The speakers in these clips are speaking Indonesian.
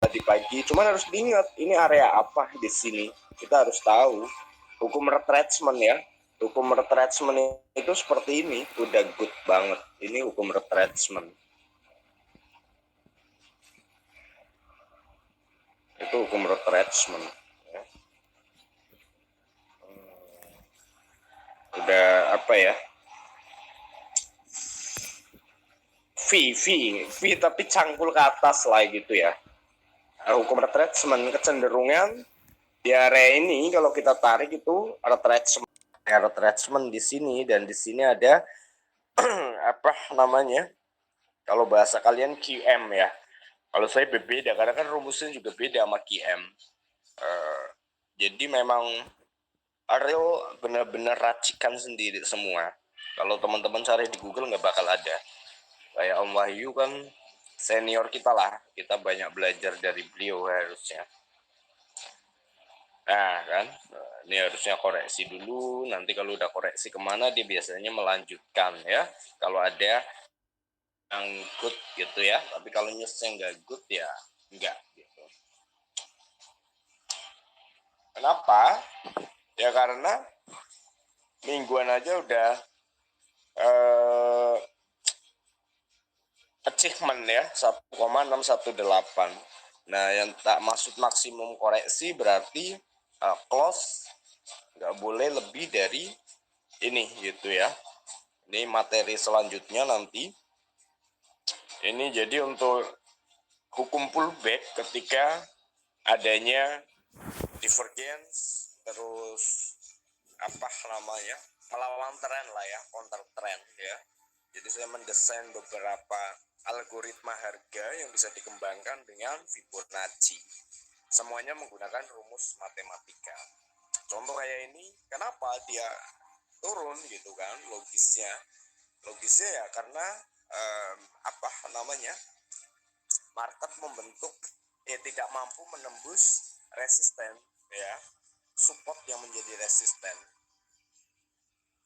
tadi pagi. Cuman harus diingat ini area apa di sini. Kita harus tahu hukum retracement ya. Hukum retracement itu seperti ini, udah good banget. Ini hukum retracement. Itu hukum retracement. Ya. Udah apa ya? V tapi cangkul ke atas lah gitu ya. Hukum retracement kecenderungan di area ini kalau kita tarik itu retracement di sini, dan di sini ada apa namanya, kalau bahasa kalian QM ya, kalau saya berbeda karena kan rumusnya juga beda sama QM. Jadi memang Ariel benar-benar racikan sendiri semua. Kalau teman-teman cari di Google nggak bakal ada. Kayak Om Wahyu kan senior kita lah, kita banyak belajar dari beliau harusnya. Nah kan, ini harusnya koreksi dulu, nanti kalau udah koreksi kemana dia biasanya melanjutkan ya. Kalau ada yang good gitu ya, tapi kalau nyesnya nggak good ya nggak gitu. Kenapa? Ya karena mingguan aja udah achievement ya 1,618. Nah yang tak maksud maksimum koreksi berarti close nggak boleh lebih dari ini gitu ya. Ini materi selanjutnya nanti. Ini jadi untuk hukum pullback ketika adanya divergence, terus apa namanya, melawan tren lah ya, counter trend ya. Jadi saya mendesain beberapa algoritma harga yang bisa dikembangkan dengan Fibonacci. Semuanya menggunakan rumus matematika. Contoh kayak ini, kenapa dia turun gitu kan? Logisnya ya karena apa namanya, market membentuk tidak mampu menembus resisten ya, support yang menjadi resisten.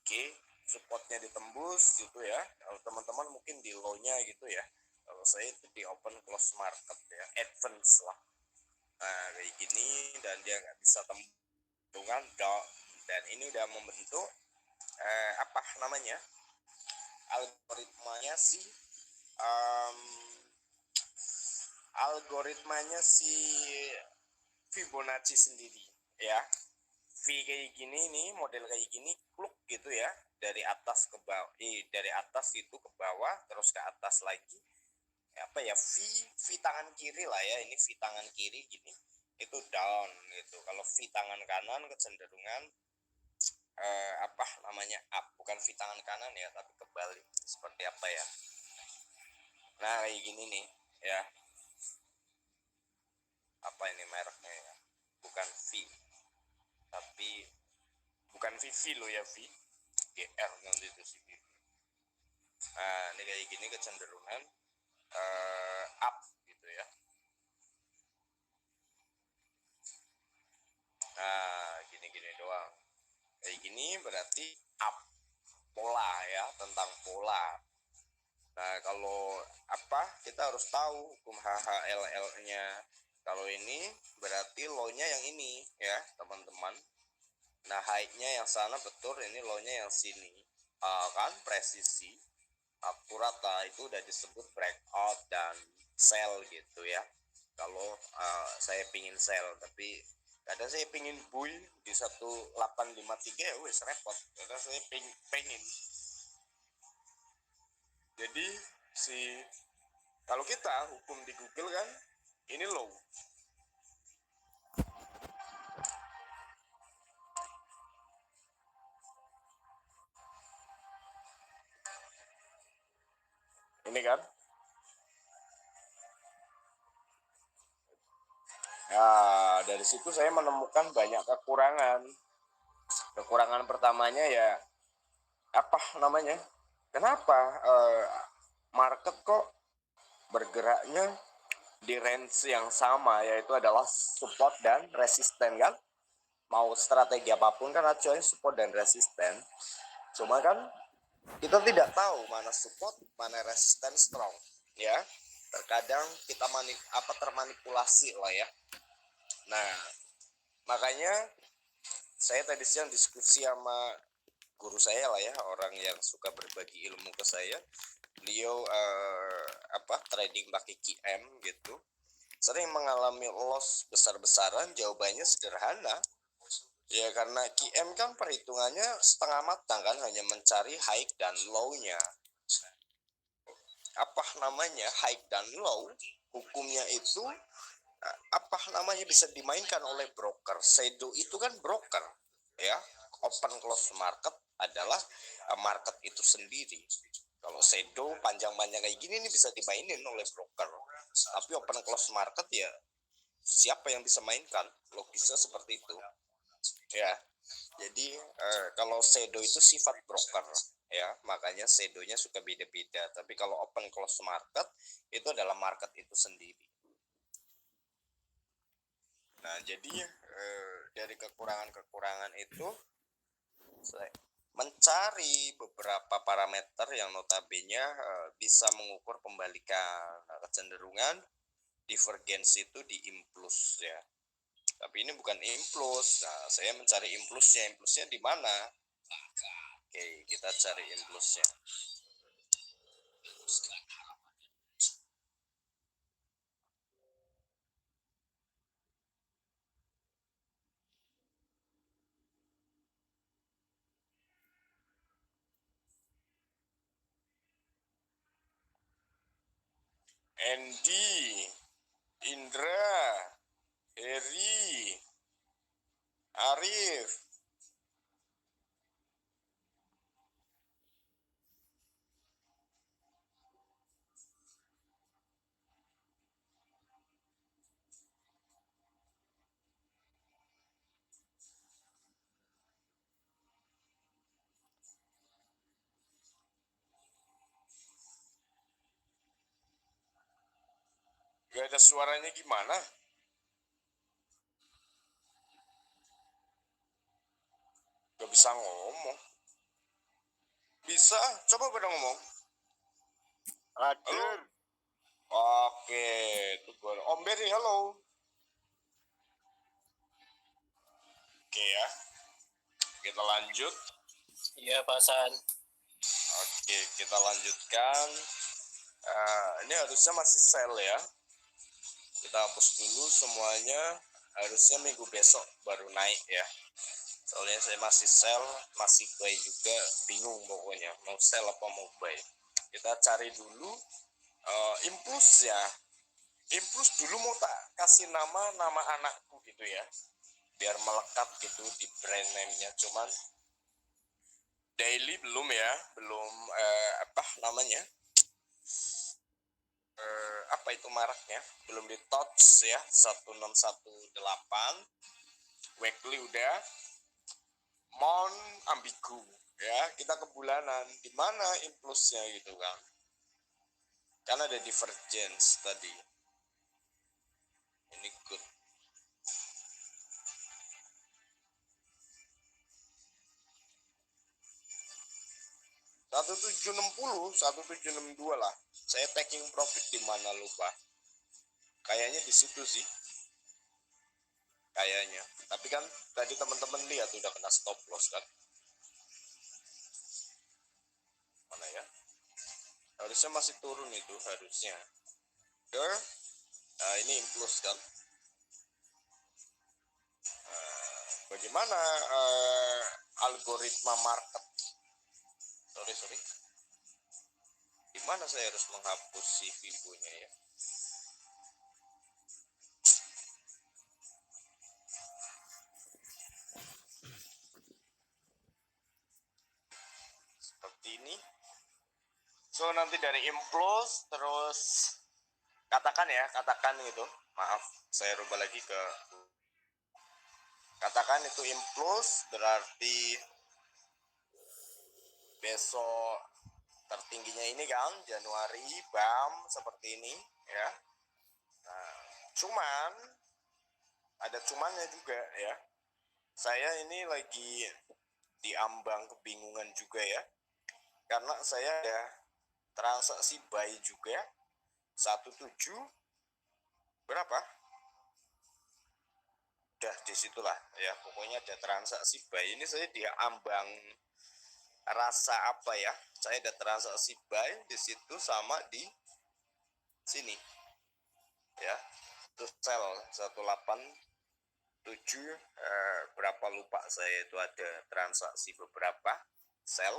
Oke, supportnya ditembus gitu ya. Kalau teman-teman mungkin di low-nya gitu ya. Kalau saya itu di open close market ya, advance lah. Nah kayak gini, dan dia nggak bisa tembus dan ini udah membentuk apa namanya, algoritmanya Fibonacci sendiri ya. V kayak gini nih, model kayak gini, kluk gitu ya, dari atas ke bawah, dari atas itu ke bawah, terus ke atas lagi. Apa ya, V tangan kiri lah ya, ini V tangan kiri gini, itu down gitu. Kalau V tangan kanan kecenderungan apa namanya, up. Bukan V tangan kanan ya, tapi kebalik. Seperti apa ya? Nah kayak gini nih ya. Apa ini mereknya ya? Bukan V, tapi bukan VV lo ya, V GR nanti itu sih. Nah ini kayak gini kecenderungan up gitu ya. Nah gini-gini doang, kayak gini berarti up, pola ya, tentang pola. Nah kalau apa, kita harus tahu hukum HHLL nya. Kalau ini berarti low-nya yang ini ya teman-teman. Nah high-nya yang sana, betul, ini low-nya yang sini. Kan presisi akurat lah, itu udah disebut breakout dan sell gitu ya. Kalau saya pingin sell, tapi kadang saya pingin buy di 1853 ya wes repot. Kadang saya pengen. Jadi kalau kita hukum di Google kan ini low. Ini kan. Nah, dari situ saya menemukan banyak kekurangan. Kekurangan pertamanya ya apa namanya? Kenapa market kok bergeraknya di range yang sama, yaitu adalah support dan resisten kan? Mau strategi apapun kan acuannya support dan resisten. Cuma kan kita tidak tahu mana support, mana resisten strong, ya. terkadang kita termanipulasi lah ya. Nah, makanya saya tadi siang diskusi sama guru saya lah ya, orang yang suka berbagi ilmu ke saya. Beliau trading pakai QM gitu, sering mengalami loss besar-besaran. Jawabannya sederhana ya, karena QM kan perhitungannya setengah matang kan, hanya mencari high dan low-nya. High dan low, hukumnya itu bisa dimainkan oleh broker. Shadow itu kan broker ya. Open close market adalah market itu sendiri. Kalau shadow panjang-panjang kayak gini ini bisa dimainin oleh broker. Tapi open close market ya siapa yang bisa mainkan? Logisnya seperti itu. Ya. Jadi kalau shadow itu sifat broker ya, makanya shadownya suka beda-beda. Tapi kalau open close market itu adalah market itu sendiri. Nah, jadi dari kekurangan-kekurangan itu saya mencari beberapa parameter yang notabene bisa mengukur pembalikan kecenderungan. Divergensi itu di implus ya. Tapi ini bukan implus. Nah, saya mencari implusnya. Implusnya di mana? Oke, kita cari implusnya. Andy, Indra, Heri, Arif. Gak ada suaranya gimana? Gak bisa ngomong. Bisa, coba pada ngomong. Halo. Oke, itu Om Beri, halo. Oke ya, kita lanjut. Iya, Pak San. Oke, kita lanjutkan. Ini harusnya masih sell ya. Kita hapus dulu semuanya. Harusnya minggu besok baru naik ya. Soalnya saya masih sell, masih buy juga. Bingung pokoknya, mau sell apa mau buy. Kita cari dulu impuls ya. Impuls dulu mau tak kasih nama anakku gitu ya, biar melekat gitu di brand name-nya. Cuman daily belum ya, belum apa itu maraknya, belum di touch ya. 1618 weekly udah. Mon ambigu ya, kita ke bulanan di mana impulsnya gitu kan. Karena ada divergence tadi. Ini good. 1760, 1762 lah. Saya taking profit di mana lupa. Kayaknya di situ sih. Kayaknya. Tapi kan tadi teman-teman lihat udah kena stop loss kan. Mana ya? Harusnya masih turun itu harusnya. Nah, ini impuls kan. Bagaimana algoritma market? Sorry. Gimana saya harus menghapus si Vivo-nya ya? Seperti ini. So nanti dari impuls terus katakan gitu. Maaf, saya rubah lagi ke katakan itu impuls, berarti besok tertingginya ini kan Januari, BAM seperti ini ya. Nah, cuman ada cumannya juga ya. Saya ini lagi diambang kebingungan juga ya. Karena saya ada transaksi buy juga 17 berapa? Udah disitulah ya, pokoknya ada transaksi buy. Ini saya di ambang rasa apa ya, saya ada transaksi buy di situ sama di sini ya, itu sell 187 berapa lupa saya, itu ada transaksi beberapa sell.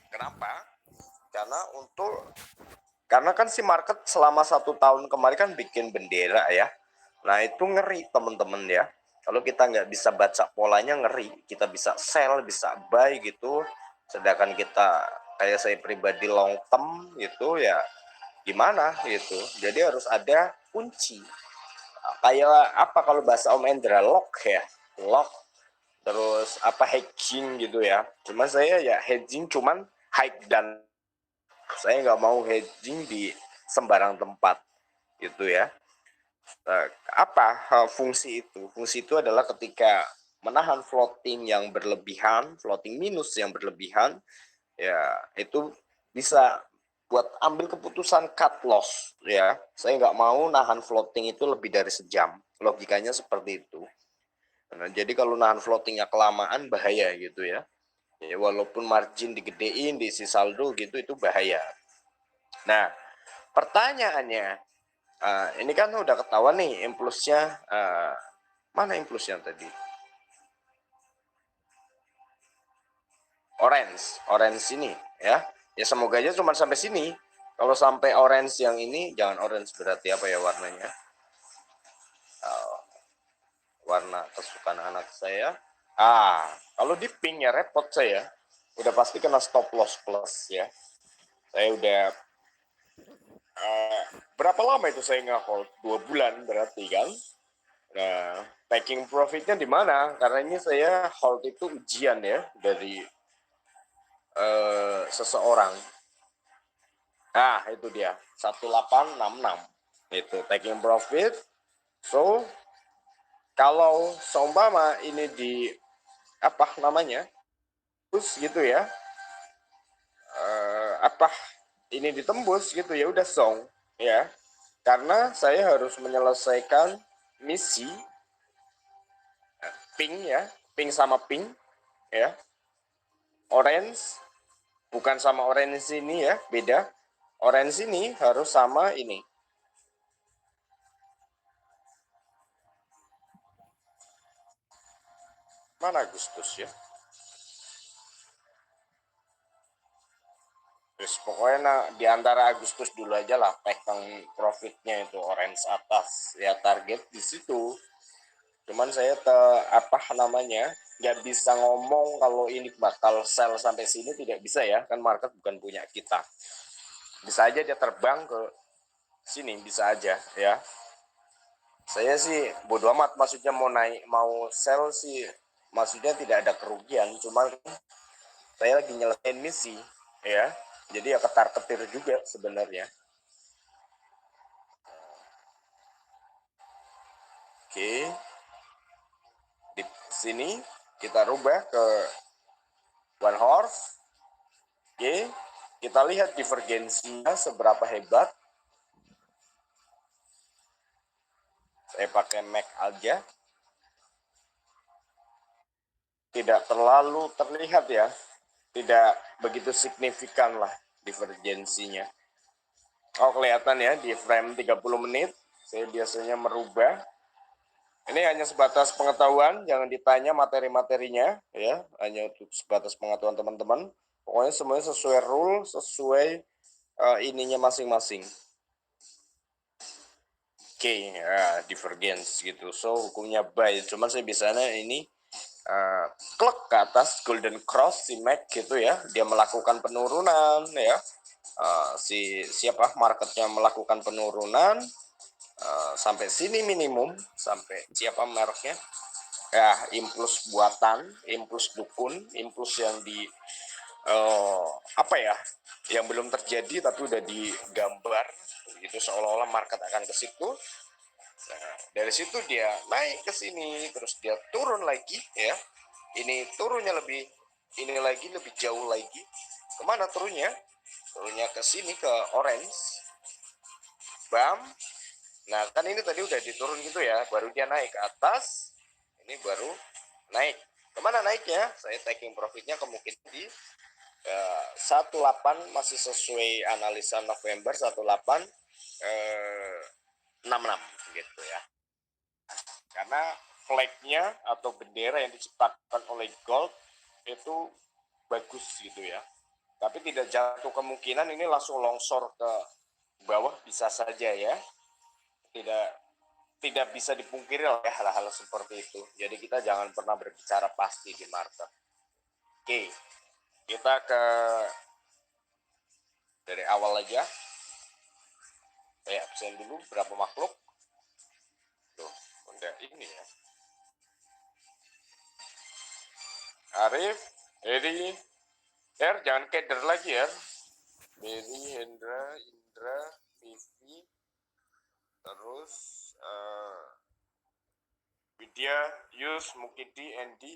Kenapa? Karena kan si market selama 1 tahun kemarin kan bikin bendera ya. Nah itu ngeri teman-teman ya. Kalau kita nggak bisa baca polanya ngeri. Kita bisa sell, bisa buy gitu. Sedangkan kita kayak saya pribadi long term gitu ya, gimana gitu. Jadi harus ada kunci. Kayak apa kalau bahasa Om Endra, lock ya, lock. Terus apa, hedging gitu ya. Cuma saya ya hedging cuman high dan saya nggak mau hedging di sembarang tempat gitu ya. Apa fungsi itu? Fungsi itu adalah ketika menahan floating yang berlebihan, floating minus yang berlebihan, ya itu bisa buat ambil keputusan cut loss ya. Saya nggak mau nahan floating itu lebih dari sejam. Logikanya seperti itu. Nah, jadi kalau nahan floatingnya kelamaan bahaya gitu ya. Ya walaupun margin digedein, diisi saldo gitu, itu bahaya. Nah, pertanyaannya, ini kan udah ketahuan nih impulsnya, mana impulsnya tadi? Orange ini ya. Ya semoga aja cuma sampai sini. Kalau sampai orange yang ini, jangan orange berarti apa ya warnanya? Warna kesukaan anak saya. Kalau di pink ya repot saya. Udah pasti kena stop loss plus ya. Saya udah berapa lama itu saya nge-hold? 2 bulan berarti kan. Nah, taking profitnya di mana? Karena ini saya hold itu ujian ya dari seseorang. Nah, itu dia 1866. Itu taking profit. So, kalau seumpama ini di apa namanya? Terus gitu ya. Apa ini ditembus gitu ya udah song ya. Karena saya harus menyelesaikan misi pink ya, pink sama pink ya. Orange bukan sama orange ini ya, beda. Orange ini harus sama ini. Mana Agustus ya? Terus pokoknya di antara Agustus dulu aja lah, pegang profitnya itu orange atas ya, target di situ. Cuman saya apa namanya nggak bisa ngomong kalau ini bakal sell sampai sini, tidak bisa ya, kan market bukan punya kita. Bisa aja dia terbang ke sini, bisa aja ya. Saya sih bodo amat, maksudnya mau naik mau sell sih, maksudnya tidak ada kerugian, cuman saya lagi nyelesain misi ya, jadi ya ketar ketir juga sebenarnya. Oke, di sini kita rubah ke one horse. Oke, kita lihat divergensinya seberapa hebat. Saya pakai MAC aja, tidak terlalu terlihat ya, tidak begitu signifikan lah divergensinya. Oh kelihatan ya di frame 30 menit. Saya biasanya merubah. Ini hanya sebatas pengetahuan, jangan ditanya materi-materinya ya, hanya untuk sebatas pengetahuan teman-teman. Pokoknya semuanya sesuai rule, sesuai ininya masing-masing. Oke, ya, divergence gitu. So hukumnya buy. Cuman saya biasanya ini klik ke atas golden cross si Mac gitu ya. Dia melakukan penurunan ya. Si siapa marketnya melakukan penurunan sampai sini minimum, sampai siapa mereknya ya, impuls buatan, impuls dukun, impuls yang di apa ya, yang belum terjadi tapi udah digambar gitu seolah-olah market akan ke situ. Nah, dari situ dia naik ke sini, terus dia turun lagi ya. Ini turunnya lebih, ini lagi lebih jauh lagi. Kemana turunnya? Turunnya ke sini, ke orange. bam. Nah kan ini tadi udah diturun gitu ya, baru dia naik ke atas, ini baru naik. Kemana naiknya? Saya taking profitnya kemungkinan di 18, masih sesuai analisa November 1866 gitu ya. Karena flagnya atau bendera yang diciptakan oleh gold itu bagus gitu ya. Tapi tidak jatuh kemungkinan ini langsung longsor ke bawah bisa saja ya. Tidak bisa dipungkiri lah ya hal-hal seperti itu. Jadi kita jangan pernah berbicara pasti di market. Oke, kita ke dari awal aja. Saya absen dulu berapa makhluk. Tuh, udah ini ya. Arif, Eri, jangan keder lagi ya. Beri, Hendra, Indra, Vivi, terus Widya, Yus, Mukidi, Andy.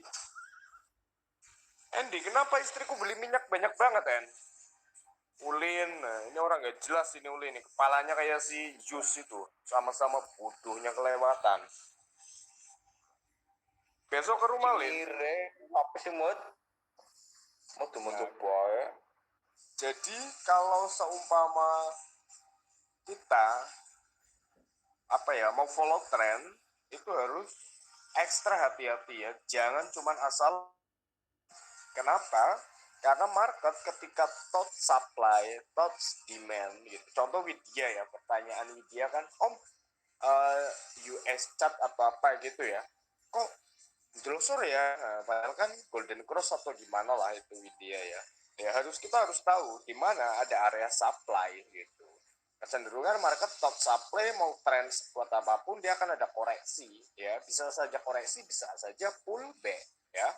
Andy, kenapa istriku beli minyak banyak banget, En? Ulin, nah ini orang gak jelas ini Ulin, kepalanya kayak si Yus itu, sama-sama bodohnya kelewatan. Besok ke rumah Lin. Apa sih Mut? Mutu-mutu boy. Jadi kalau seumpama kita mau follow trend itu harus ekstra hati-hati ya. Jangan cuman asal. Kenapa? Karena market ketika tot supply, tot demand gitu. Contoh Widya ya, pertanyaan Widya kan, Om, US chart atau apa gitu ya. Kok jelosor ya? Nah, padahal kan Golden Cross atau gimana lah itu Widya ya. Ya kita harus tahu di mana ada area supply gitu. Kecenderungan market top supply mau tren sekuat apapun dia akan ada koreksi ya. Bisa saja koreksi, bisa saja pullback ya.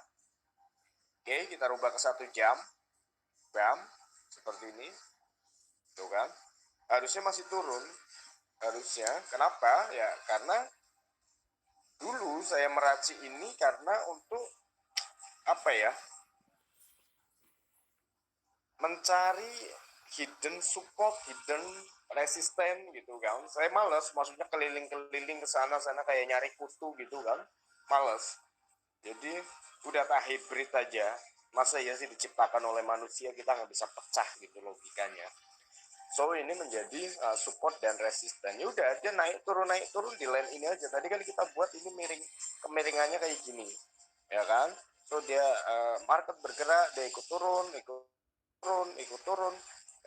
Oke, kita rubah ke 1 jam. Bam, seperti ini. Tuh kan. Harusnya masih turun. Harusnya. Kenapa? Ya, karena dulu saya meraci ini karena untuk mencari hidden support, hidden resisten gitu kan. Saya males, maksudnya keliling-keliling ke sana kayak nyari kutu gitu kan. Males. Jadi udah tak hybrid aja. Masa ya sih diciptakan oleh manusia kita nggak bisa pecah gitu logikanya. So ini menjadi support dan resisten. Ya udah dia naik turun di line ini aja. Tadi kan kita buat ini kemiringannya kayak gini, ya kan? So dia market bergerak, dia ikut turun.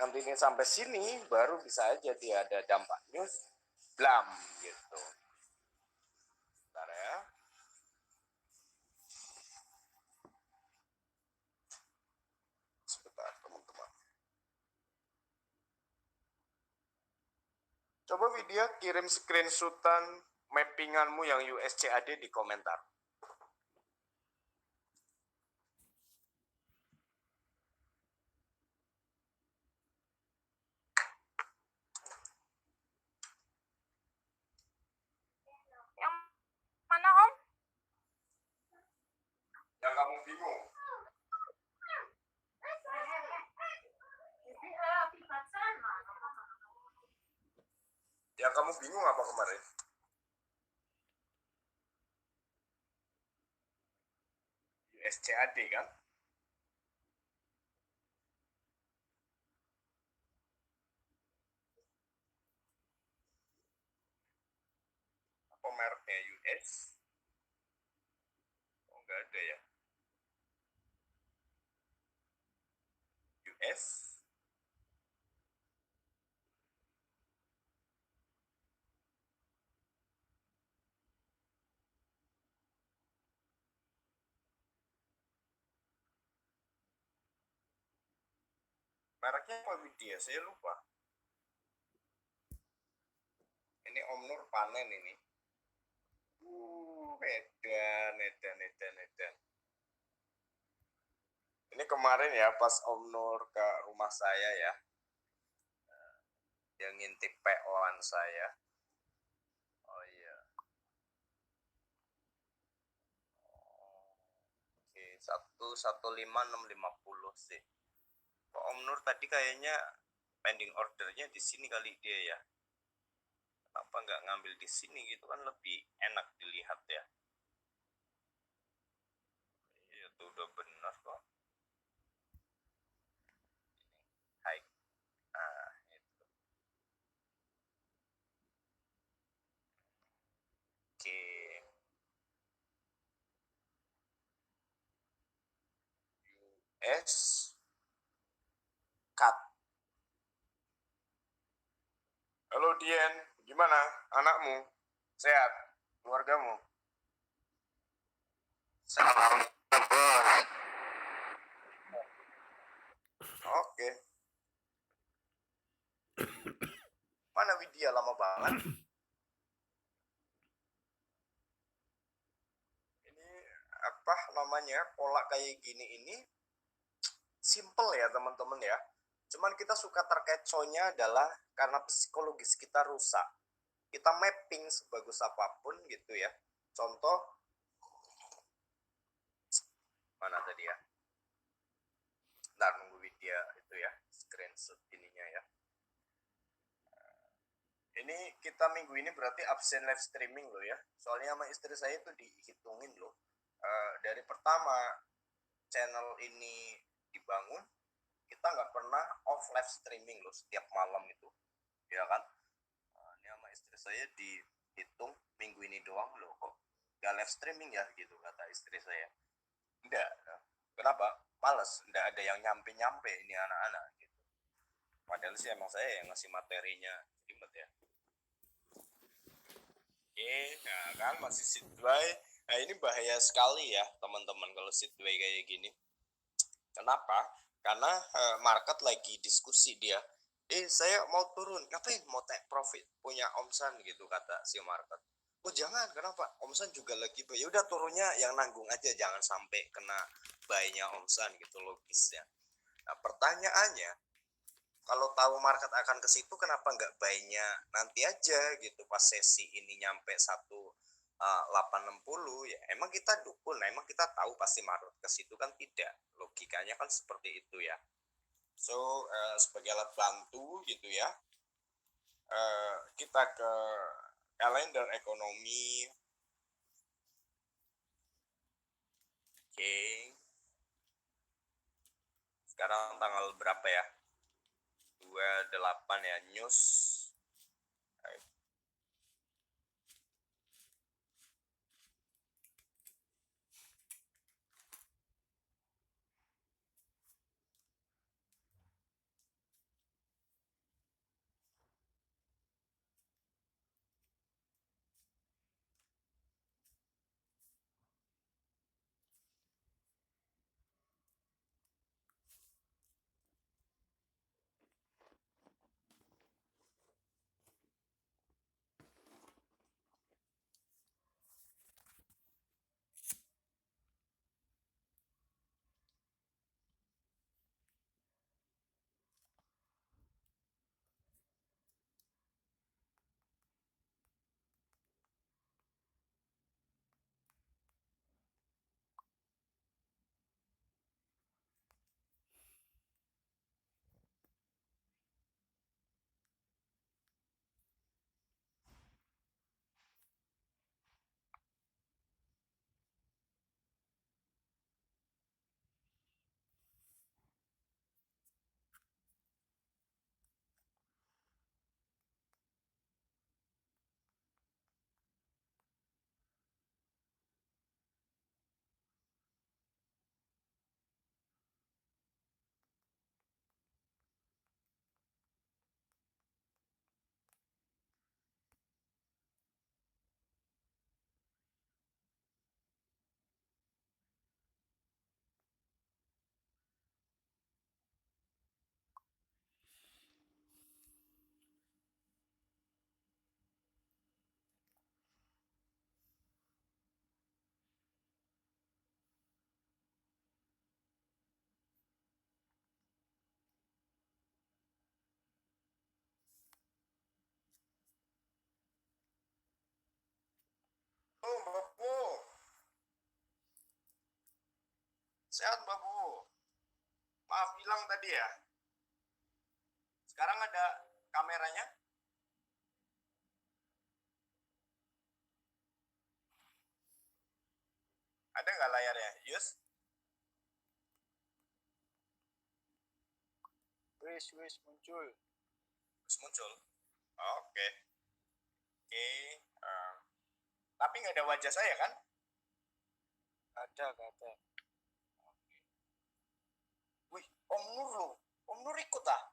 Nanti ini sampai sini baru bisa aja dia ada dampak news, blam gitu. Bentar ya. Sebentar teman-teman. Coba video kirim screenshotan mappinganmu yang USCAD di komentar. Yang mana Om? Yang kamu bingung. Yang kamu bingung apa kemarin? USCAD kan? Apa mereknya US? Oh enggak ada ya. US mereknya apa Widya? Saya lupa. Ini Om Nur panen ini. Edan. Ini kemarin ya pas Om Nur ke rumah saya ya. Dia ngintip PO-an saya. Oh iya. Oke, 115.650 sih. Kok Om Nur tadi kayaknya pending ordernya di sini kali dia ya. Kenapa nggak ngambil di sini gitu kan lebih enak dilihat ya. Iya tuh udah benar kok. Hai. Nah, itu. Oke. US cut. Halo Dian, gimana anakmu? Sehat? Keluargamu? Salam, bos. Oke. Mana Widya lama banget? Ini apa namanya? Pola kayak gini ini simple ya teman-teman ya. Cuman kita suka terkecohnya adalah karena psikologis kita rusak. Kita mapping sebagus apapun gitu ya. Contoh mana tadi ya? Ntar nunggu Widya itu ya, screenshot ininya ya. Ini kita minggu ini berarti absen live streaming loh ya. Soalnya sama istri saya itu dihitungin loh. Dari pertama channel ini dibangun, kita nggak pernah off live streaming loh setiap malam itu. Ya kan? Ini sama istri saya dihitung minggu ini doang loh kok. Nggak live streaming ya gitu kata istri saya. Enggak. Kenapa? Males. Nggak ada yang nyampe-nyampe ini anak-anak gitu. Padahal sih emang saya yang ngasih materinya ribet ya. Oke, nah kan masih seatway. Nah ini bahaya sekali ya teman-teman kalau seatway kayak gini. Kenapa? Karena market lagi diskusi dia. Saya mau turun, ngapain mau take profit punya Om San gitu kata si market. Oh jangan, kenapa? Om San juga lagi buy. Ya udah turunnya yang nanggung aja, jangan sampai kena buy-nya Om San gitu logisnya. Nah pertanyaannya, kalau tahu market akan ke situ kenapa nggak buy-nya nanti aja gitu pas sesi ini nyampe 860 ya emang kita dukun, emang kita tahu pasti market ke situ kan tidak, logikanya kan seperti itu ya. So sebagai alat bantu gitu ya, kita ke kalender ekonomi. Oke, sekarang tanggal berapa ya, 28 ya, news. Oh Mbak Bu, sehat Mbak Bu, maaf hilang tadi ya. Sekarang ada kameranya. Ada nggak layarnya, Yus? Wis muncul. Terus muncul. Oke. Oke. Tapi nggak ada wajah saya kan? Ada, gak ada. Wih, Om Nur loh. Om Nur ikut ah?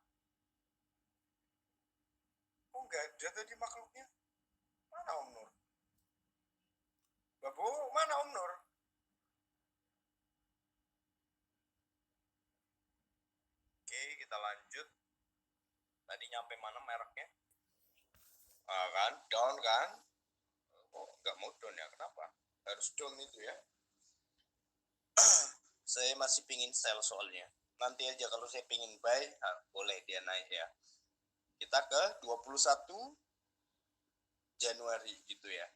Oh nggak ada tadi makhluknya. Mana Om Nur? Babu, mana Om Nur? Oke, kita lanjut. Tadi nyampe mana mereknya? Kan, down kan? Oh, nggak mau down ya, kenapa? Harus down itu ya. Saya masih pingin sell soalnya. Nanti aja kalau saya pingin buy, boleh dia naik ya. Kita ke 21 Januari gitu ya.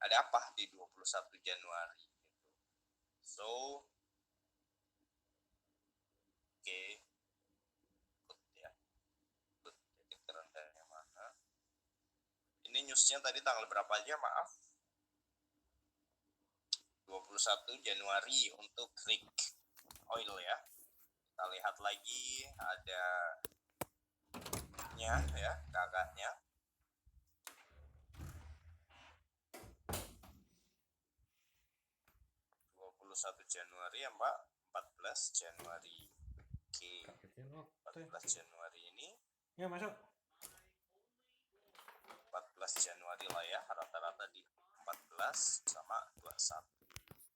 Ada apa di 21 Januari? Gitu. So, oke. Good ya. Good. Titik terendahnya mana? Ini newsnya tadi tanggal berapa aja, maaf? 21 Januari untuk Greek Oil ya. Kita lihat lagi ada nya ya, kakaknya. 21 Januari ya Mbak, 14 Januari. Oke, 14 Januari ini. Ya masuk. 14 Januari lah ya, rata-rata di 14 sama 21.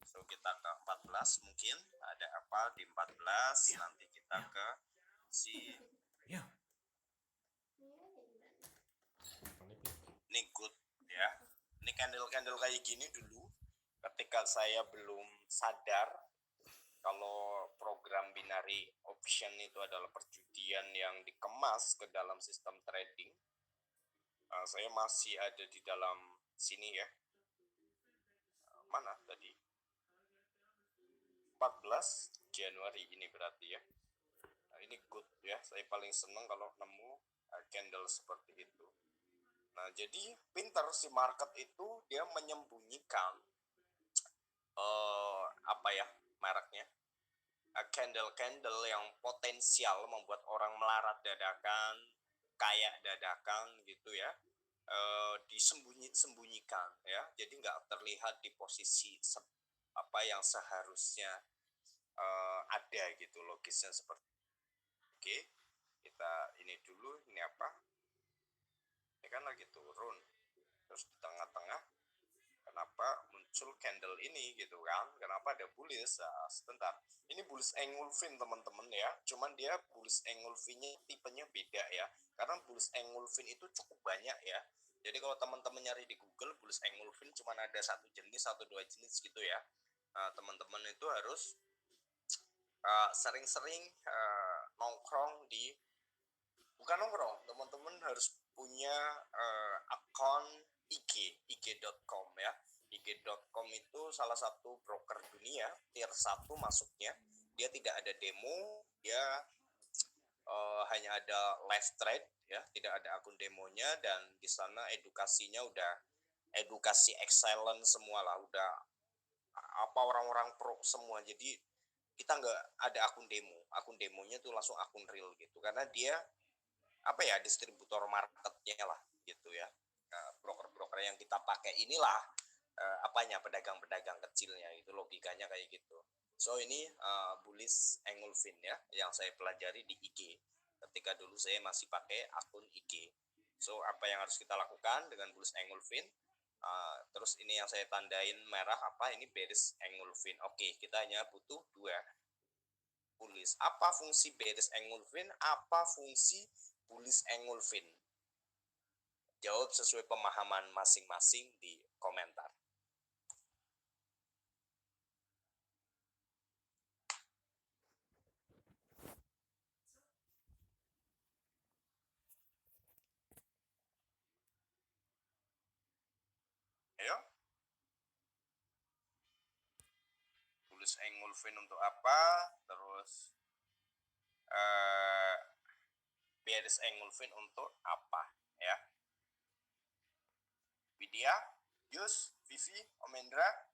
So kita ke 14 mungkin ada apa di 14, nanti kita ke si Ya. ini good ya. Ini candle-candle kayak gini dulu ketika saya belum sadar kalau program binary option itu adalah perjudian yang dikemas ke dalam sistem trading. Saya masih ada di dalam sini ya. Mana tadi? 14 Januari ini berarti ya. Nah, ini good ya. Saya paling senang kalau nemu candle seperti itu. Nah, jadi pinter si market itu dia menyembunyikan apa ya mereknya, candle-candle yang potensial membuat orang melarat dadakan, kaya dadakan gitu ya, disembunyikan ya, jadi nggak terlihat di posisi apa yang seharusnya ada gitu, logisnya seperti. Oke, kita ini dulu, ini apa, ini kan lagi turun, terus di tengah-tengah kenapa muncul candle ini gitu kan, kenapa ada bullish. Sebentar, ini bullish engulfing teman-teman ya, cuman dia bullish engulfingnya tipenya beda ya, karena bullish engulfing itu cukup banyak ya. Jadi kalau teman-teman nyari di Google bullish engulfing cuman ada satu jenis, satu dua jenis gitu ya. Nah, teman-teman itu harus sering-sering nongkrong di, bukan nongkrong, teman-teman harus punya akun IG.com ya. IG.com itu salah satu broker dunia tier 1 masuknya. Dia tidak ada demo, dia hanya ada live trade ya, tidak ada akun demonya, dan di sana edukasinya udah edukasi excellent semua lah, udah apa orang-orang pro semua. Jadi kita nggak ada akun demo, akun demonya tuh langsung akun real gitu, karena dia apa ya, distributor marketnya lah gitu ya. Broker-broker yang kita pakai inilah apanya, pedagang-pedagang kecilnya, itu logikanya kayak gitu. So ini bullish engulfing ya, yang saya pelajari di IG ketika dulu saya masih pakai akun IG. So apa yang harus kita lakukan dengan bullish engulfing? Terus ini yang saya tandain merah apa, ini bearish engulfing. Oke, kita hanya butuh 2 bullish. Apa fungsi bearish engulfing? Apa fungsi bullish engulfing? Jawab sesuai pemahaman masing-masing di komentar. Ayo. Bullish engulfing untuk apa? Terus bearish engulfing untuk apa ya? Widya, Yus, Vivi, Omendra.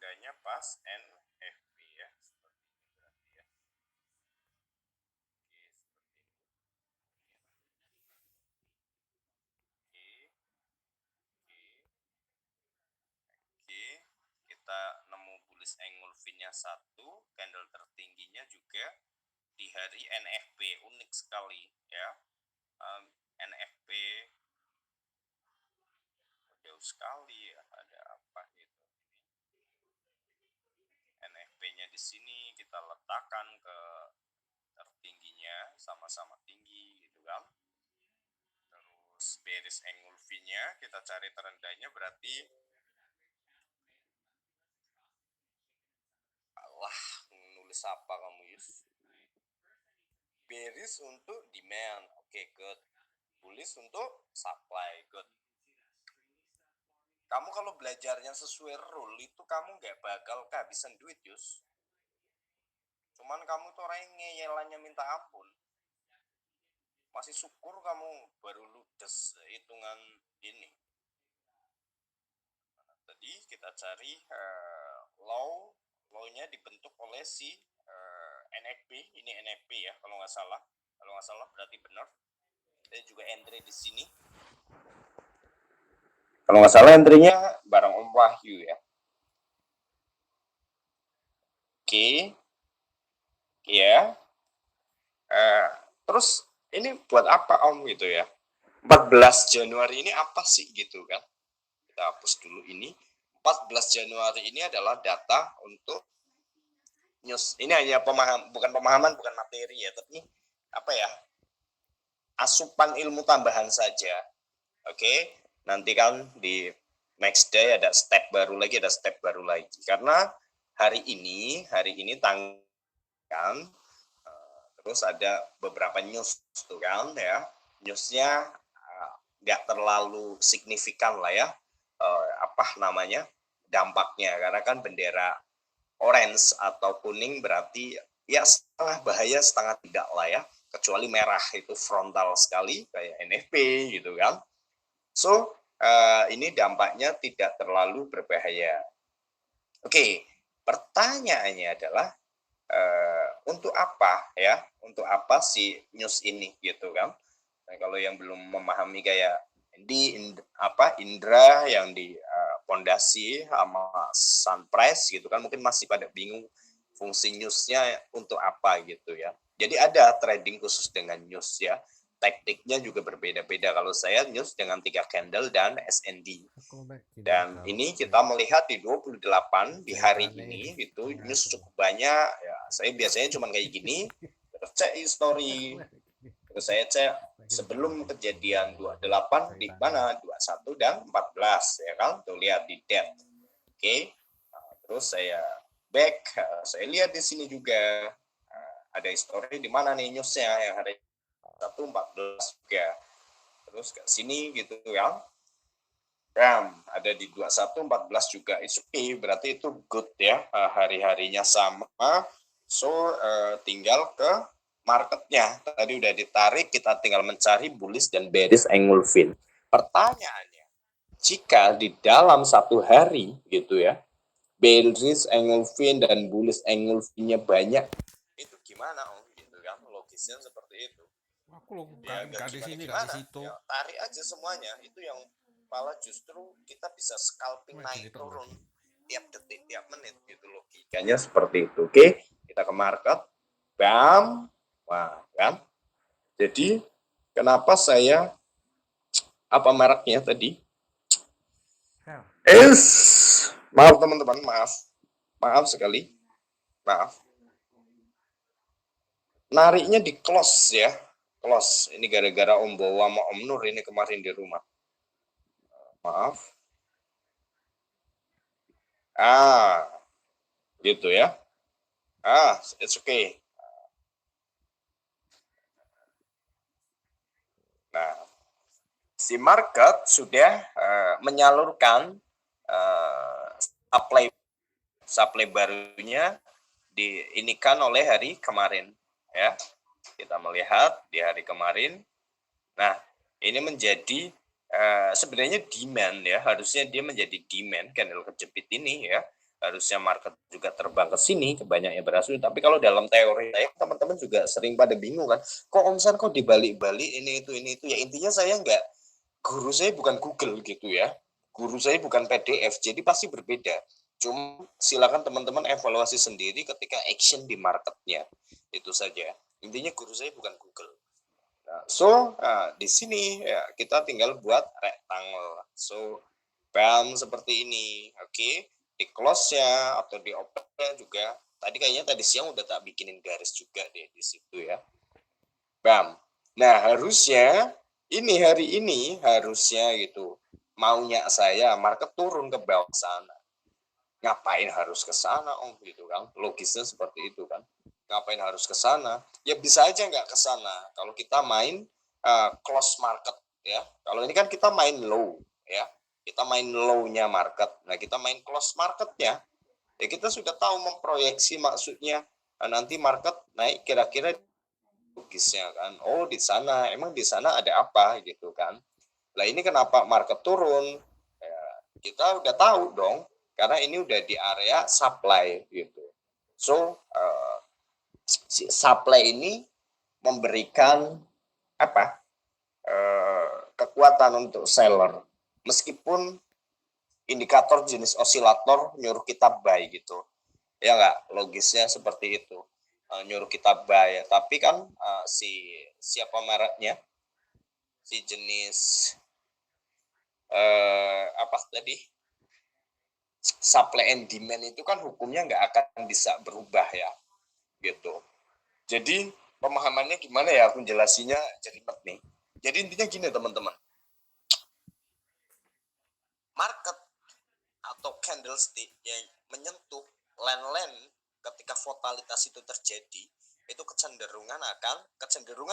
harganya pas NFP ya, seperti ini berarti ya. Oke, seperti ini. Oke, oke, kita nemu bullish engulfing-nya 1, candle tertingginya juga di hari NFP, unik sekali ya. NFP jauh sekali ya, ada apa gitu. NFP-nya di sini kita letakkan ke tertingginya, sama-sama tinggi gitu kan. Terus bearish engulfing-nya kita cari terendahnya, berarti Allah, nulis apa kamu Yus? Bearish untuk demand, oke, good. Bullish untuk supply, good. Kamu kalau belajarnya sesuai rule itu kamu nggak bakal kehabisan duit Yus. Cuman kamu tuh orang yang ngeyelannya minta ampun. Masih syukur kamu baru ludes hitungan ini. Tadi kita cari low-nya dibentuk oleh si NFP. Ini NFP ya kalau nggak salah. Kalau nggak salah berarti benar. Dan juga entry di sini. Kalau nggak salah entry-nya bareng Om Wahyu ya. Oke. Ya. Terus ini buat apa Om gitu ya? 14 Januari ini apa sih gitu kan? Kita hapus dulu ini. 14 Januari ini adalah data untuk news. Ini hanya bukan pemahaman, bukan materi ya, tapi apa ya? Asupan ilmu tambahan saja. Oke, nanti kan di next day ada step baru lagi, Karena hari ini kan terus ada beberapa news tuh kan ya. Newsnya nggak terlalu signifikan lah ya, dampaknya, karena kan bendera orange atau kuning berarti ya setengah bahaya setengah tidak lah ya, kecuali merah itu frontal sekali kayak NFP gitu kan. So ini dampaknya tidak terlalu berbahaya. Oke, pertanyaannya adalah untuk apa ya? Untuk apa si news ini gitu kan? Nah, kalau yang belum memahami kayak Indra yang di Pondasi sama Sunprice gitu kan, mungkin masih pada bingung fungsi newsnya untuk apa gitu ya. Jadi ada trading khusus dengan news ya. Tekniknya juga berbeda-beda. Kalau saya news dengan 3 candle dan SND. Dan ini kita melihat di 28 di hari ini itu news cukup banyak ya. Saya biasanya cuma kayak gini, terus cek history. Terus saya cek sebelum kejadian 28 di mana 21 dan 14 ya kan. Tuh lihat di date. Oke. Nah, terus saya back, saya lihat di sini juga ada history di mana nih newsnya yang hari 114 juga. Terus ke sini gitu ya. Ada di 2114 juga. It's okay, berarti itu good ya. Hari-harinya sama. So tinggal ke marketnya. Tadi udah ditarik, kita tinggal mencari bullish dan bearish engulfing. Pertanyaannya, jika di dalam satu hari gitu ya, bearish engulfing dan bullish engulfingnya banyak, itu gimana Om? Gitu kan, logisnya seperti itu. Aku Ya nggak di sini, nggak di situ. Ya, tarik aja semuanya. Itu yang malah justru kita bisa scalping naik turun tiap detik, tiap menit gitu, logikanya seperti itu. Oke, kita ke market. Bam. Wah, kan? Jadi kenapa saya apa mereknya tadi? Maaf teman-teman, maaf sekali, maaf. Nariknya di close ya, close. Ini gara-gara Om Bowo sama Om Nur ini kemarin di rumah. Maaf. Gitu ya. It's okay. Nah, si market sudah menyalurkan supply barunya diinikan oleh hari kemarin ya. Kita melihat di hari kemarin. Nah, ini menjadi sebenarnya demand ya, harusnya dia menjadi demand candle kejepit ini ya. harusnya market juga terbang ke sini, banyaknya berasumsi. Tapi kalau dalam teori saya, teman-teman juga sering pada bingung kan, kok omset kok dibalik-balik ini itu. Ya intinya saya nggak, guru saya bukan Google gitu ya. Guru saya bukan PDF, jadi pasti berbeda. Cuma silakan teman-teman evaluasi sendiri ketika action di marketnya. Itu saja. Intinya guru saya bukan Google. Nah, di sini ya kita tinggal buat rectangle. So, bam seperti ini. Oke, di close-nya atau di open-nya juga. Tadi siang udah tak bikinin garis juga deh di situ ya. Bam. Nah, harusnya hari ini harusnya gitu. Maunya saya market turun ke bawah sana. Ngapain harus ke sana om gitu kan, logisnya seperti itu kan, ngapain harus ke sana, ya bisa aja nggak ke sana kalau kita main close market ya. Kalau ini kan kita main low ya, kita main low-nya market. Nah kita main close marketnya ya, kita sudah tahu memproyeksi maksudnya nanti market naik kira-kira logisnya kan, oh di sana emang di sana ada apa gitu kan. Lah ini kenapa market turun ya, kita udah tahu dong, karena ini udah di area supply gitu. So si supply ini memberikan apa kekuatan untuk seller, meskipun indikator jenis osilator nyuruh kita buy gitu ya, nggak logisnya seperti itu, nyuruh kita buy. Tapi kan siapa mereknya, si jenis apa tadi, supply and demand itu kan hukumnya nggak akan bisa berubah ya gitu. Jadi pemahamannya gimana ya, aku jelasinnya jelimet nih. Jadi intinya gini teman-teman, market atau candlestick yang menyentuh line ketika volatilitas itu terjadi, itu kecenderungan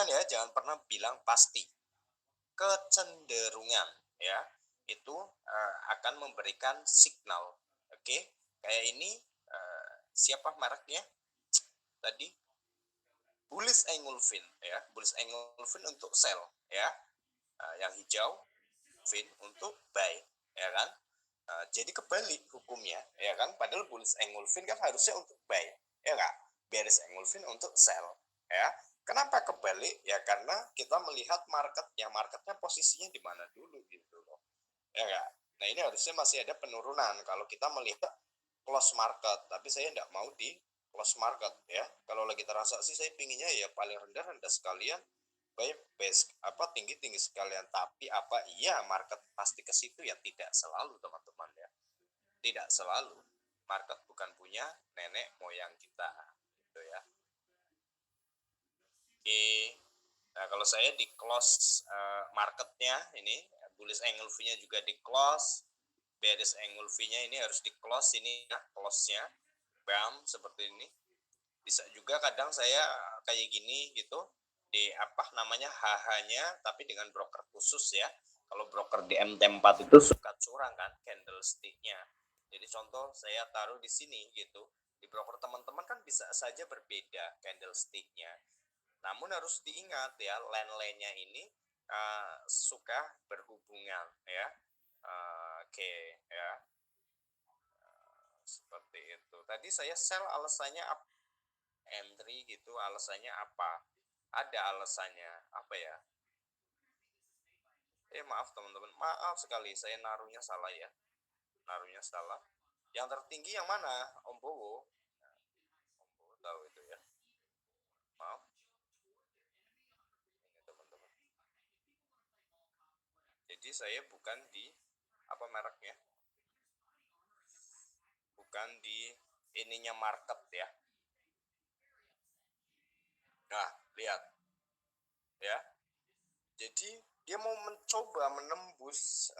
ya, jangan pernah bilang pasti, kecenderungan ya, itu akan memberikan signal. Oke, kayak ini siapa mereknya tadi, bullish engulfin ya, bullish engulfin untuk sell ya, yang hijau fin untuk buy ya kan. Jadi kebalik hukumnya ya kan, padahal bullish engulfin kan harusnya untuk buy ya nggak, bearish engulfin untuk sell ya. Kenapa kebalik ya, karena kita melihat marketnya posisinya di mana dulu gitu loh ya nggak. Nah ini harusnya masih ada penurunan kalau kita melihat close market, tapi saya tidak mau di close market ya. Kalau lagi transaksi saya pinginnya ya paling rendah sekalian, baik base tinggi sekalian. Tapi apa iya market pasti ke situ ya? Tidak selalu teman-teman ya, tidak selalu. Market bukan punya nenek moyang kita gitu ya. Oke, nah kalau saya di close marketnya ini, bullish engulfin-nya juga di close, bearish engulfin-nya ini harus di close ini ya, close-nya bam seperti ini. Bisa juga kadang saya kayak gini gitu, di HH-nya tapi dengan broker khusus ya. Kalau broker di MT4 itu suka curang kan candlestick-nya. Jadi contoh saya taruh di sini gitu. Di broker teman-teman kan bisa saja berbeda candlestick-nya. Namun harus diingat ya, line-nya ini suka berhubungan ya. Oke ya. Seperti itu. Tadi saya sell alasannya apa? Entry gitu alasannya apa? Ada alasannya apa ya? Maaf teman-teman, maaf sekali saya naruhnya salah ya. Naruhnya salah. Yang tertinggi yang mana? Om Bowo. Om Bowo tahu itu ya. Maaf. Ini teman-teman. Jadi saya bukan di apa mereknya? Bukan di ininya market ya. Nah, lihat. Ya. Jadi dia mau mencoba menembus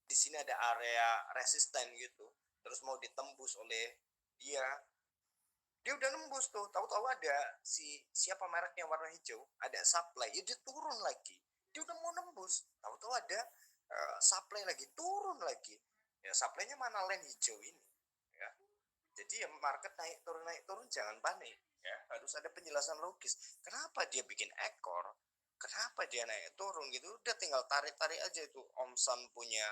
di sini ada area resisten gitu, terus mau ditembus oleh dia udah nembus tuh, tahu-tahu ada siapa mereknya warna hijau, ada supply ya, dia turun lagi, dia udah mau nembus, tahu-tahu ada supply lagi, turun lagi ya. Supply-nya mana, line hijau ini ya. Jadi ya market naik turun jangan panik ya, harus ada penjelasan logis kenapa dia bikin ekor, kenapa dia naik turun gitu. Udah tinggal tarik aja itu Om San punya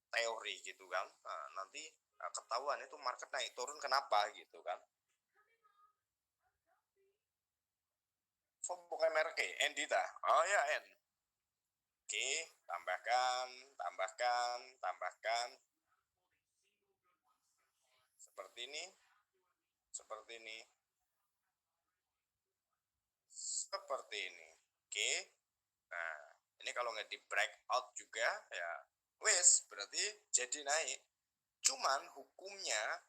teori gitu kan. Nanti ketahuan itu market naik turun kenapa gitu kan. Bukan merek N Dita. Oh ya N. Oke, tambahkan. Seperti ini. Seperti ini. Oke. Nah, ini kalau nggak di breakout juga ya wes berarti jadi naik. Cuman hukumnya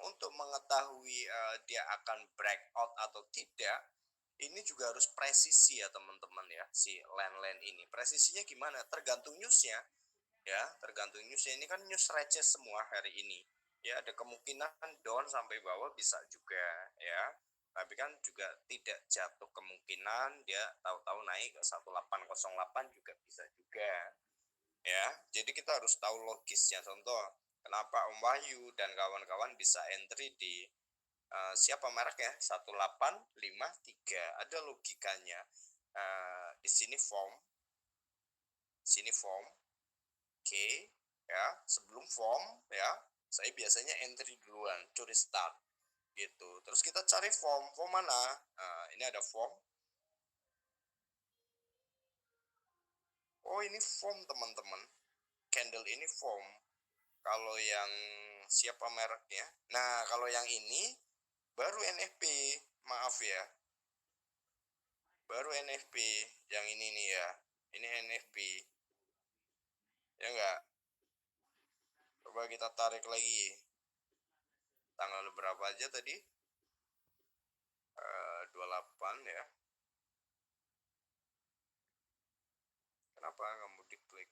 untuk mengetahui dia akan breakout atau tidak, ini juga harus presisi ya teman-teman ya, si line ini. Presisinya gimana? Tergantung newsnya ya, tergantung newsnya. Ini kan news receh semua hari ini. Ya ada kemungkinan down sampai bawah bisa juga ya. Tapi kan juga tidak jatuh kemungkinan dia tahu-tahu naik ke 1808 juga bisa juga. Ya, jadi kita harus tahu logisnya. Contoh, kenapa Om Wahyu dan kawan-kawan bisa entry di siapa mereknya 1853, ada logikanya. Di sini form, oke, ya sebelum form ya saya biasanya entry duluan, curi start gitu. Terus kita cari form mana? Ini ada form. Oh ini form teman-teman, candle ini form. Kalau yang siapa mereknya? Nah kalau yang ini baru NFP, maaf ya, baru NFP yang ini nih ya, ini NFP ya enggak. Coba kita tarik lagi tanggal berapa aja tadi, 28 ya. Kenapa kamu diklik,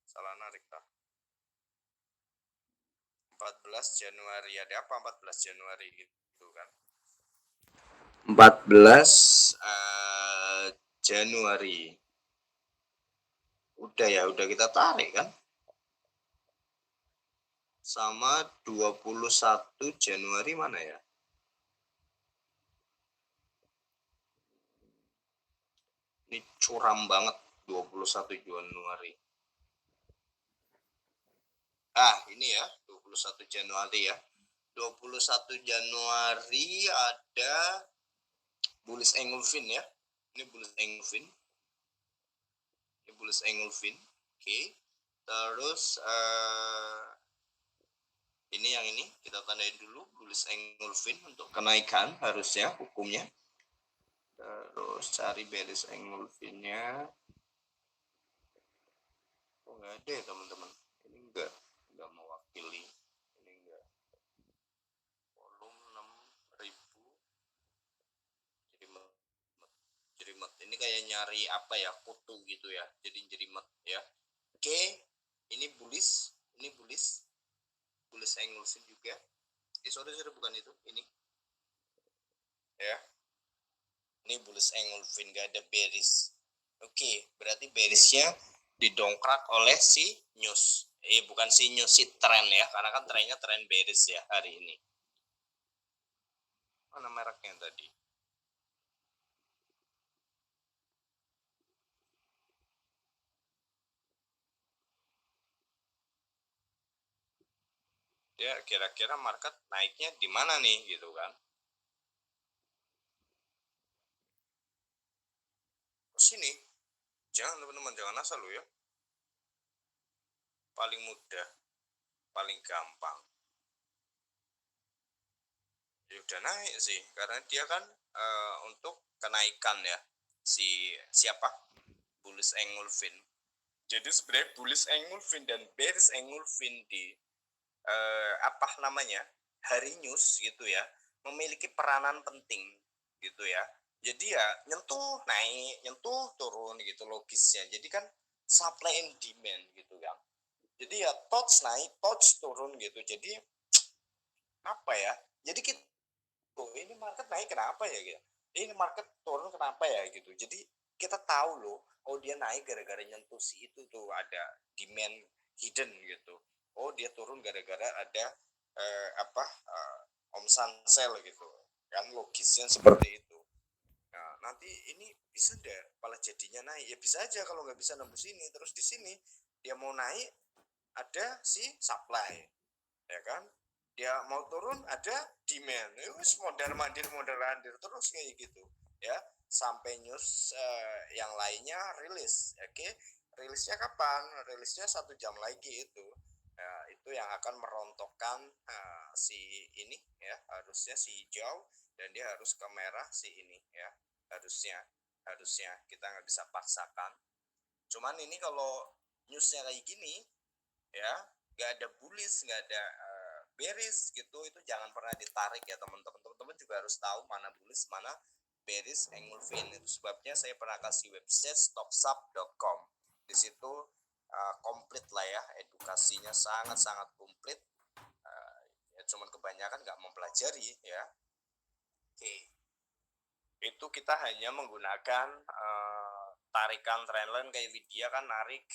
salah narik tah? 14 Januari, ada apa 14 Januari gitu kan. 14 Januari udah ya, udah kita tarik kan, sama 21 Januari mana ya, ini curam banget 21 Januari. Ini ya 21 Januari ya, 21 Januari ada bullish engulfin ya, ini bullish engulfin, oke. Terus ini yang ini kita tandain dulu, bullish engulfin untuk kenaikan harusnya hukumnya. Terus cari bearish engulfinnya. Oh nggak ada ya teman-teman, ini nggak mewakili, ini enggak. Volume 6.000 jerimet, ini kayak nyari apa ya, kutu gitu ya, jadi jerimet ya. Oke, ini bullish engulfin juga. Sorry bukan itu, ini ya, ini bullish engulfin, gak ada bearish. Oke, berarti bearishnya didongkrak oleh si news, bukan si news, si tren ya, karena kan trennya tren bearish ya hari ini. Mana mereknya tadi? Ya kira-kira market naiknya di mana nih gitu kan. Sini, jangan teman-teman, jangan asal lo ya. Paling mudah, paling gampang. Ya udah naik sih, karena dia kan untuk kenaikan ya. Si siapa? Bullish engulfin. Jadi sebenarnya bullish engulfin dan bearish engulfin di apa namanya, hari news gitu ya, memiliki peranan penting gitu ya. Jadi ya nyentuh naik, nyentuh turun gitu logisnya. Jadi kan supply and demand gitu kan. Jadi ya touch naik, touch turun gitu. Jadi apa ya? Jadi kita ini market naik kenapa ya gitu. Ini market turun kenapa ya gitu. Jadi kita tahu loh, oh dia naik gara-gara nyentuh si itu tuh, ada demand hidden gitu. Oh dia turun gara-gara ada omsan sell gitu kan, logisnya seperti itu. Nah nanti ini bisa deh malah jadinya naik ya, bisa aja kalau nggak bisa nembus ini, terus di sini dia mau naik ada si supply, ya kan? Dia mau turun ada demand, itu mondar-mandir terus kayak gitu ya, sampai news yang lainnya rilis. Oke, rilisnya kapan? Rilisnya 1 jam lagi itu. Itu yang akan merontokkan si ini ya, harusnya si hijau, dan dia harus ke merah si ini ya, harusnya kita nggak bisa paksakan. Cuman ini kalau newsnya kayak gini ya, nggak ada bullish, nggak ada bearish gitu, itu jangan pernah ditarik ya teman-teman. Teman-teman juga harus tahu mana bullish, mana bearish Engulfin. Itu sebabnya saya pernah kasih website stocksub.com. Di situ komplit lah ya, edukasinya sangat-sangat komplit. Ya cuman kebanyakan nggak mempelajari ya. Oke, itu kita hanya menggunakan tarikan trendline. Kayak Widya kan narik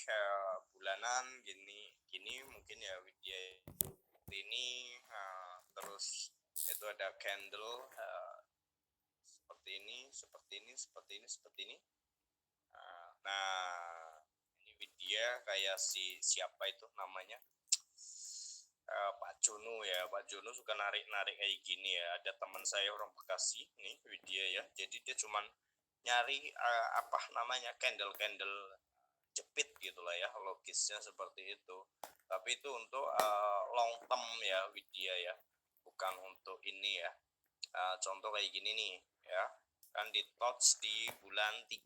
bulanan gini mungkin ya Widya ini, terus itu ada candle seperti ini. Nah, ini Widya kayak siapa itu namanya, Pak Jono ya. Pak Jono suka narik kayak gini ya. Ada teman saya orang Bekasi nih, Widya ya. Jadi dia cuman nyari apa namanya, candle jepit gitulah ya, logisnya seperti itu. Tapi itu untuk long term ya Widya ya, bukan untuk ini ya. Contoh kayak gini nih ya, kan di touch di bulan 3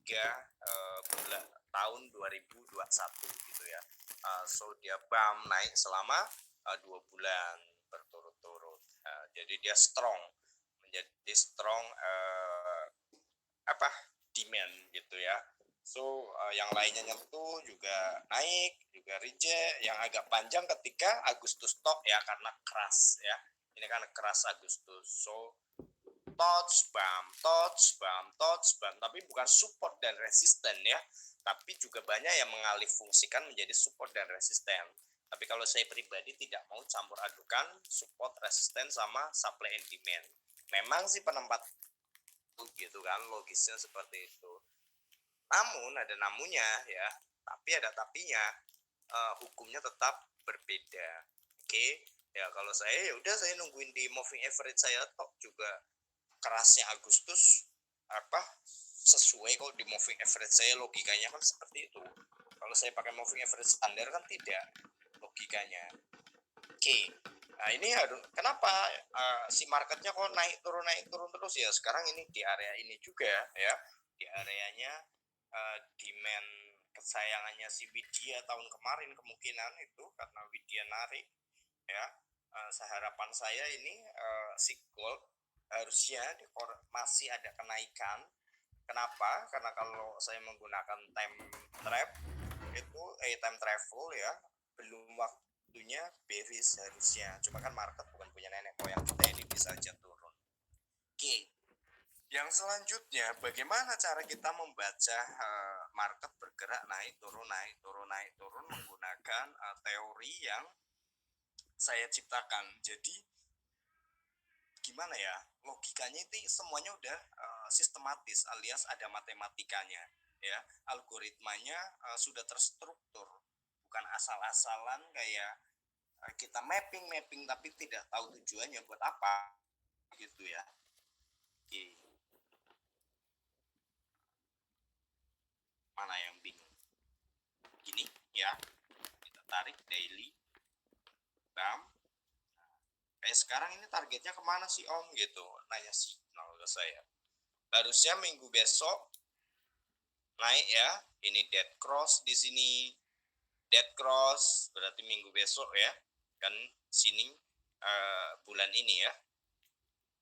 bulan tahun 2021 gitu ya. So dia bam naik selama 2 bulan berturut-turut. Jadi dia menjadi strong demand gitu ya. So yang lainnya nyentuh juga naik, juga reject. Yang agak panjang ketika Agustus top ya, karena keras ya. Ini kan keras Agustus. So touch bam, tapi bukan support dan resisten ya. Tapi juga banyak yang mengalih fungsikan menjadi support dan resisten. Tapi kalau saya pribadi tidak mau campur adukan support, resisten sama supply and demand. Memang sih penempat gitu kan, logisnya seperti itu. Namun ada namunya ya, tapi ada tapinya. Hukumnya tetap berbeda. Oke, ya kalau saya ya udah, saya nungguin di moving average saya top juga kerasnya Agustus sesuai kok di moving average saya, logikanya kan seperti itu. Kalau saya pakai moving average standar kan tidak logikanya. Oke. Nah ini kenapa si marketnya kok naik turun terus ya? Sekarang ini di area ini juga ya, di areanya demand kesayangannya si Widya tahun kemarin, kemungkinan itu karena Widya narik ya. Seharapan saya ini si gold harusnya masih ada kenaikan. Kenapa? Karena kalau saya menggunakan time trap itu time travel ya, belum waktunya bearish harusnya. Cuma kan market bukan punya nenek moyang kita, ini bisa aja turun. Oke. Yang selanjutnya, bagaimana cara kita membaca market bergerak naik turun menggunakan teori yang saya ciptakan. Jadi gimana ya, logikanya itu semuanya udah sistematis, alias ada matematikanya ya. Algoritmanya sudah terstruktur, bukan asal-asalan kayak kita mapping tapi tidak tahu tujuannya buat apa gitu ya. Oke. Mana yang bingung? Gini ya, kita tarik daily bam. Kayak sekarang ini targetnya kemana sih Om gitu, nanya signal ke saya. Harusnya minggu besok naik ya. Ini dead cross di sini, dead cross berarti minggu besok ya, kan sini bulan ini ya.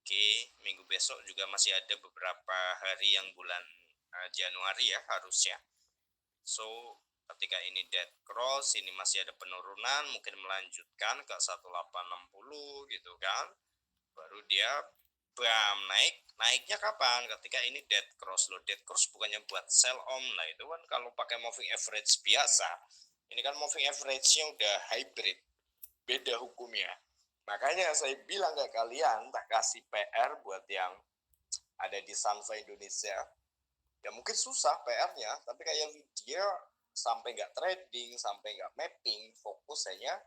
Oke, minggu besok juga masih ada beberapa hari yang bulan Januari ya harusnya. So ketika ini dead cross, ini masih ada penurunan, mungkin melanjutkan ke 1860 gitu kan. Baru dia bam naiknya kapan? Ketika ini dead cross. Loh, dead cross bukannya buat sell Om. Nah itu kan kalau pakai moving average biasa. Ini kan moving average-nya udah hybrid, beda hukumnya. Makanya saya bilang ke kalian, tak kasih PR buat yang ada di Sanfa Indonesia. Ya mungkin susah PR-nya, tapi kayak Widya sampai nggak trading, sampai nggak mapping, fokus hanya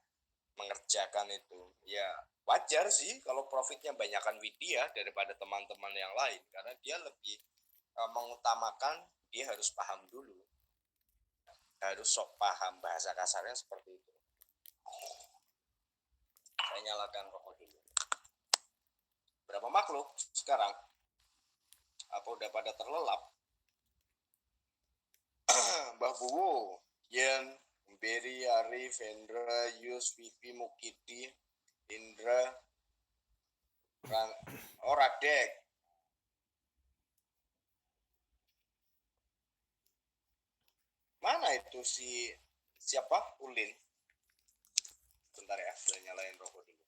mengerjakan itu. Ya wajar sih kalau profitnya banyakkan Widya daripada teman-teman yang lain, karena dia lebih mengutamakan, dia harus paham dulu, harus sok paham, bahasa kasarnya seperti itu. Saya nyalakan rokok dulu. Berapa makhluk sekarang? Apa udah pada terlelap? Mbah Buwo, Yen, Beri, Arif, Hendra, Yus, Vivi, Mukidi, Indra, Radek. Mana itu siapa? Ulin. Bentar ya, saya nyalain rokok dulu.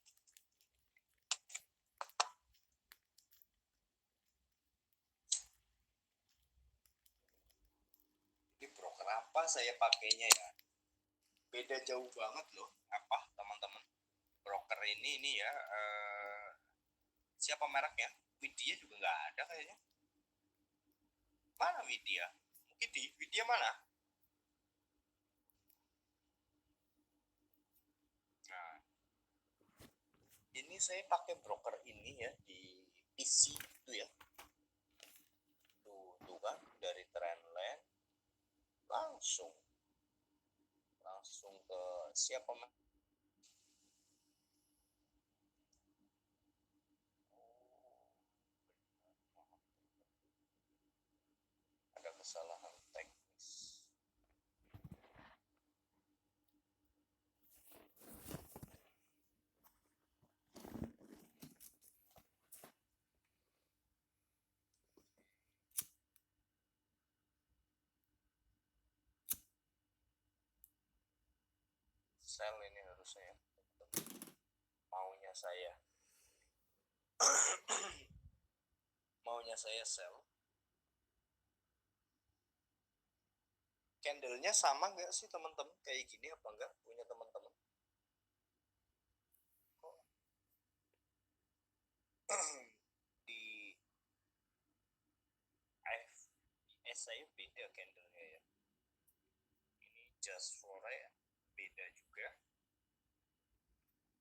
Ini broker apa saya pakainya ya? Beda jauh banget loh. Apa teman-teman? Broker ini ya. Siapa mereknya? Widya juga nggak ada kayaknya. Mana Widya? Widya mana? Nah, ini saya pakai broker ini ya di PC itu ya. Tuh kan dari Trendline langsung ke siapa ada kesalahan teknis. Sel ini harusnya ya. Maunya saya sel. Candlenya sama nggak sih teman-teman? Kayak gini apa enggak punya teman-teman? Di FS saya beda candlenya ya. Ini just for it beda juga.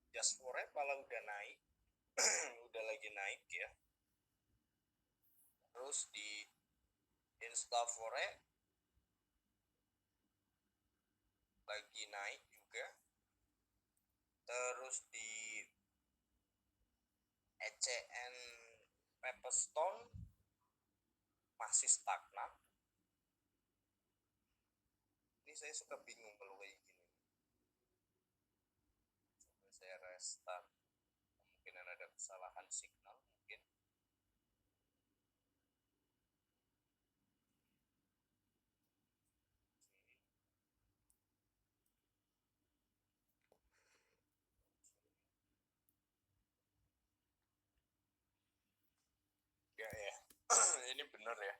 Just for it malah udah naik. Udah lagi naik ya. Terus di Instafore lagi naik juga. Terus di ECN Pepperstone masih stagnan. Ini saya suka bingung kalau kayak gini. Coba saya restart. Mungkin ada kesalahan signal mungkin. Ya ini bener ya.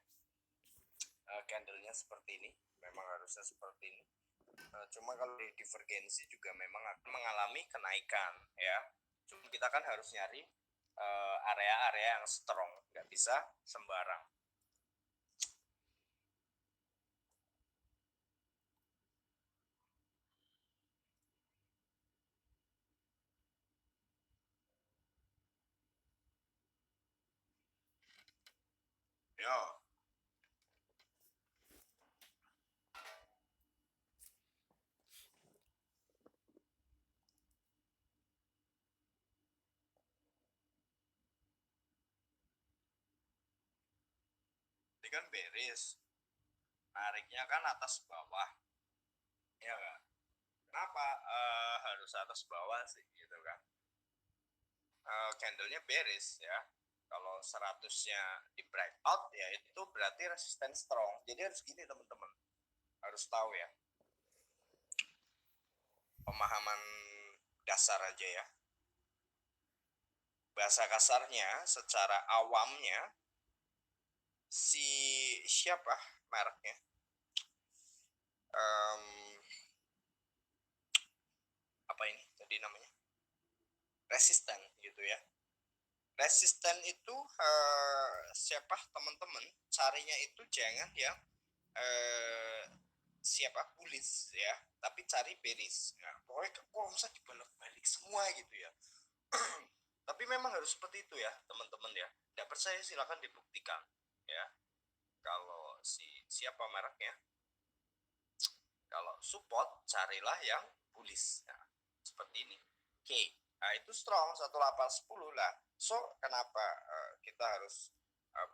Candlenya seperti ini, memang harusnya seperti ini. Cuma kalau di divergensi juga memang akan mengalami kenaikan ya. Cuma kita kan harus nyari area-area yang strong, nggak bisa sembarang. Yo. Ini kan bearish, nariknya kan atas bawah ya kan. Kenapa harus atas bawah sih gitu kan? Candlenya bearish ya. Kalau 100-nya di breakout ya itu berarti resisten strong. Jadi harus gini teman-teman, harus tahu ya, pemahaman dasar aja ya. Bahasa kasarnya secara awamnya, siapa mereknya, apa ini tadi namanya, resisten gitu ya. Resisten itu siapa teman-teman, carinya itu jangan yang siapa bullish ya, tapi cari bearish. Nah, pokoknya kok bisa dibolak-balik semua gitu ya. Tapi memang harus seperti itu ya teman-teman ya. Tidak percaya silakan dibuktikan ya. Kalau siapa mereknya, kalau support carilah yang bullish. Nah, seperti ini. Oke, nah itu strong 1810 lah. So kenapa kita harus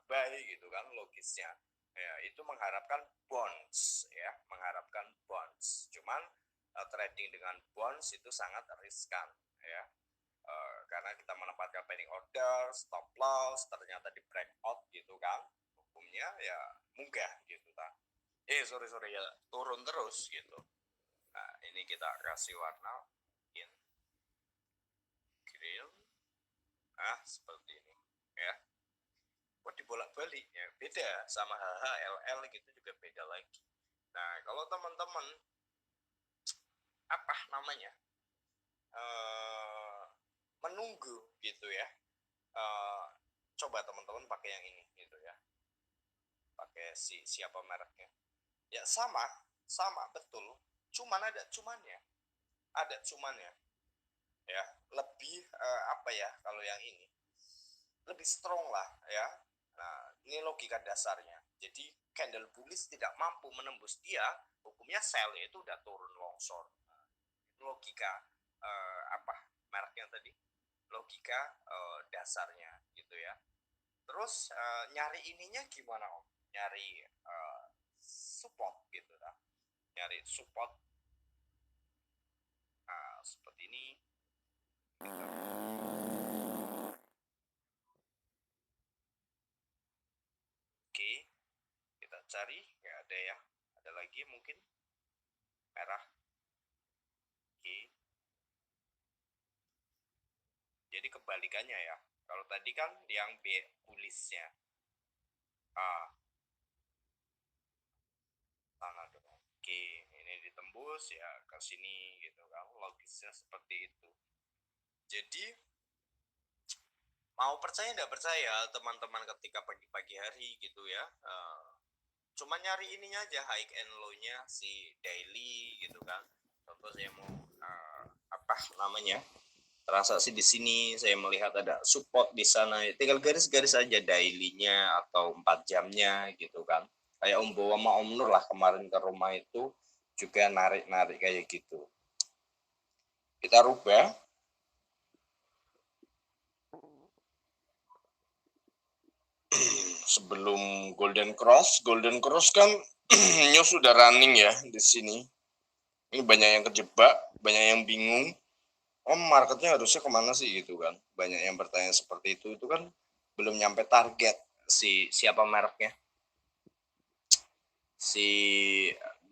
buy gitu kan logisnya? Ya, itu mengharapkan bonds ya, mengharapkan bonds. Cuman trading dengan bonds itu sangat riskan ya. Karena kita menempatkan pending order, stop loss, ternyata di breakout gitu kan, hukumnya ya munggah gitu kan. Sorry ya, turun terus gitu. Nah, ini kita kasih warna in green. Nah, seperti ini ya. Kok dibolak-balik ya, beda sama HHLL gitu juga beda lagi. Nah, kalau teman-teman apa namanya menunggu gitu ya, coba teman-teman pakai yang ini gitu ya, pakai siapa mereknya ya, sama betul, cuman ada cumannya ya, lebih apa ya, kalau yang ini lebih strong lah ya. Nah, ini logika dasarnya. Jadi candle bullish tidak mampu menembus dia, hukumnya sell, itu udah turun longsor. Nah, logika apa mereknya tadi, logika dasarnya gitu ya. Terus nyari ininya gimana Om? Nyari support gitu lah. Nyari support seperti ini. Oke, kita cari, nggak ada ya. Ada lagi mungkin merah. Oke. Jadi kebalikannya ya. Kalau tadi kan yang B bullish-nya. Sana dong. Oke, ini ditembus ya ke sini gitu kan. Logisnya seperti itu. Jadi mau percaya nggak percaya teman-teman, ketika pagi-pagi hari gitu ya, cuma nyari ininya aja, high and low-nya si daily gitu kan. Contoh saya mau apa namanya, transaksi di sini, saya melihat ada support di sana, tinggal garis-garis aja daily-nya atau 4 jamnya gitu kan. Kayak Om Bowo sama Om Nur lah kemarin ke rumah itu juga narik-narik kayak gitu. Kita rubah. Sebelum Golden Cross kan news sudah running ya di sini. Ini banyak yang kejebak, banyak yang bingung. Marketnya harusnya kemana sih gitu kan? Banyak yang bertanya seperti itu kan belum nyampe target siapa mereknya, si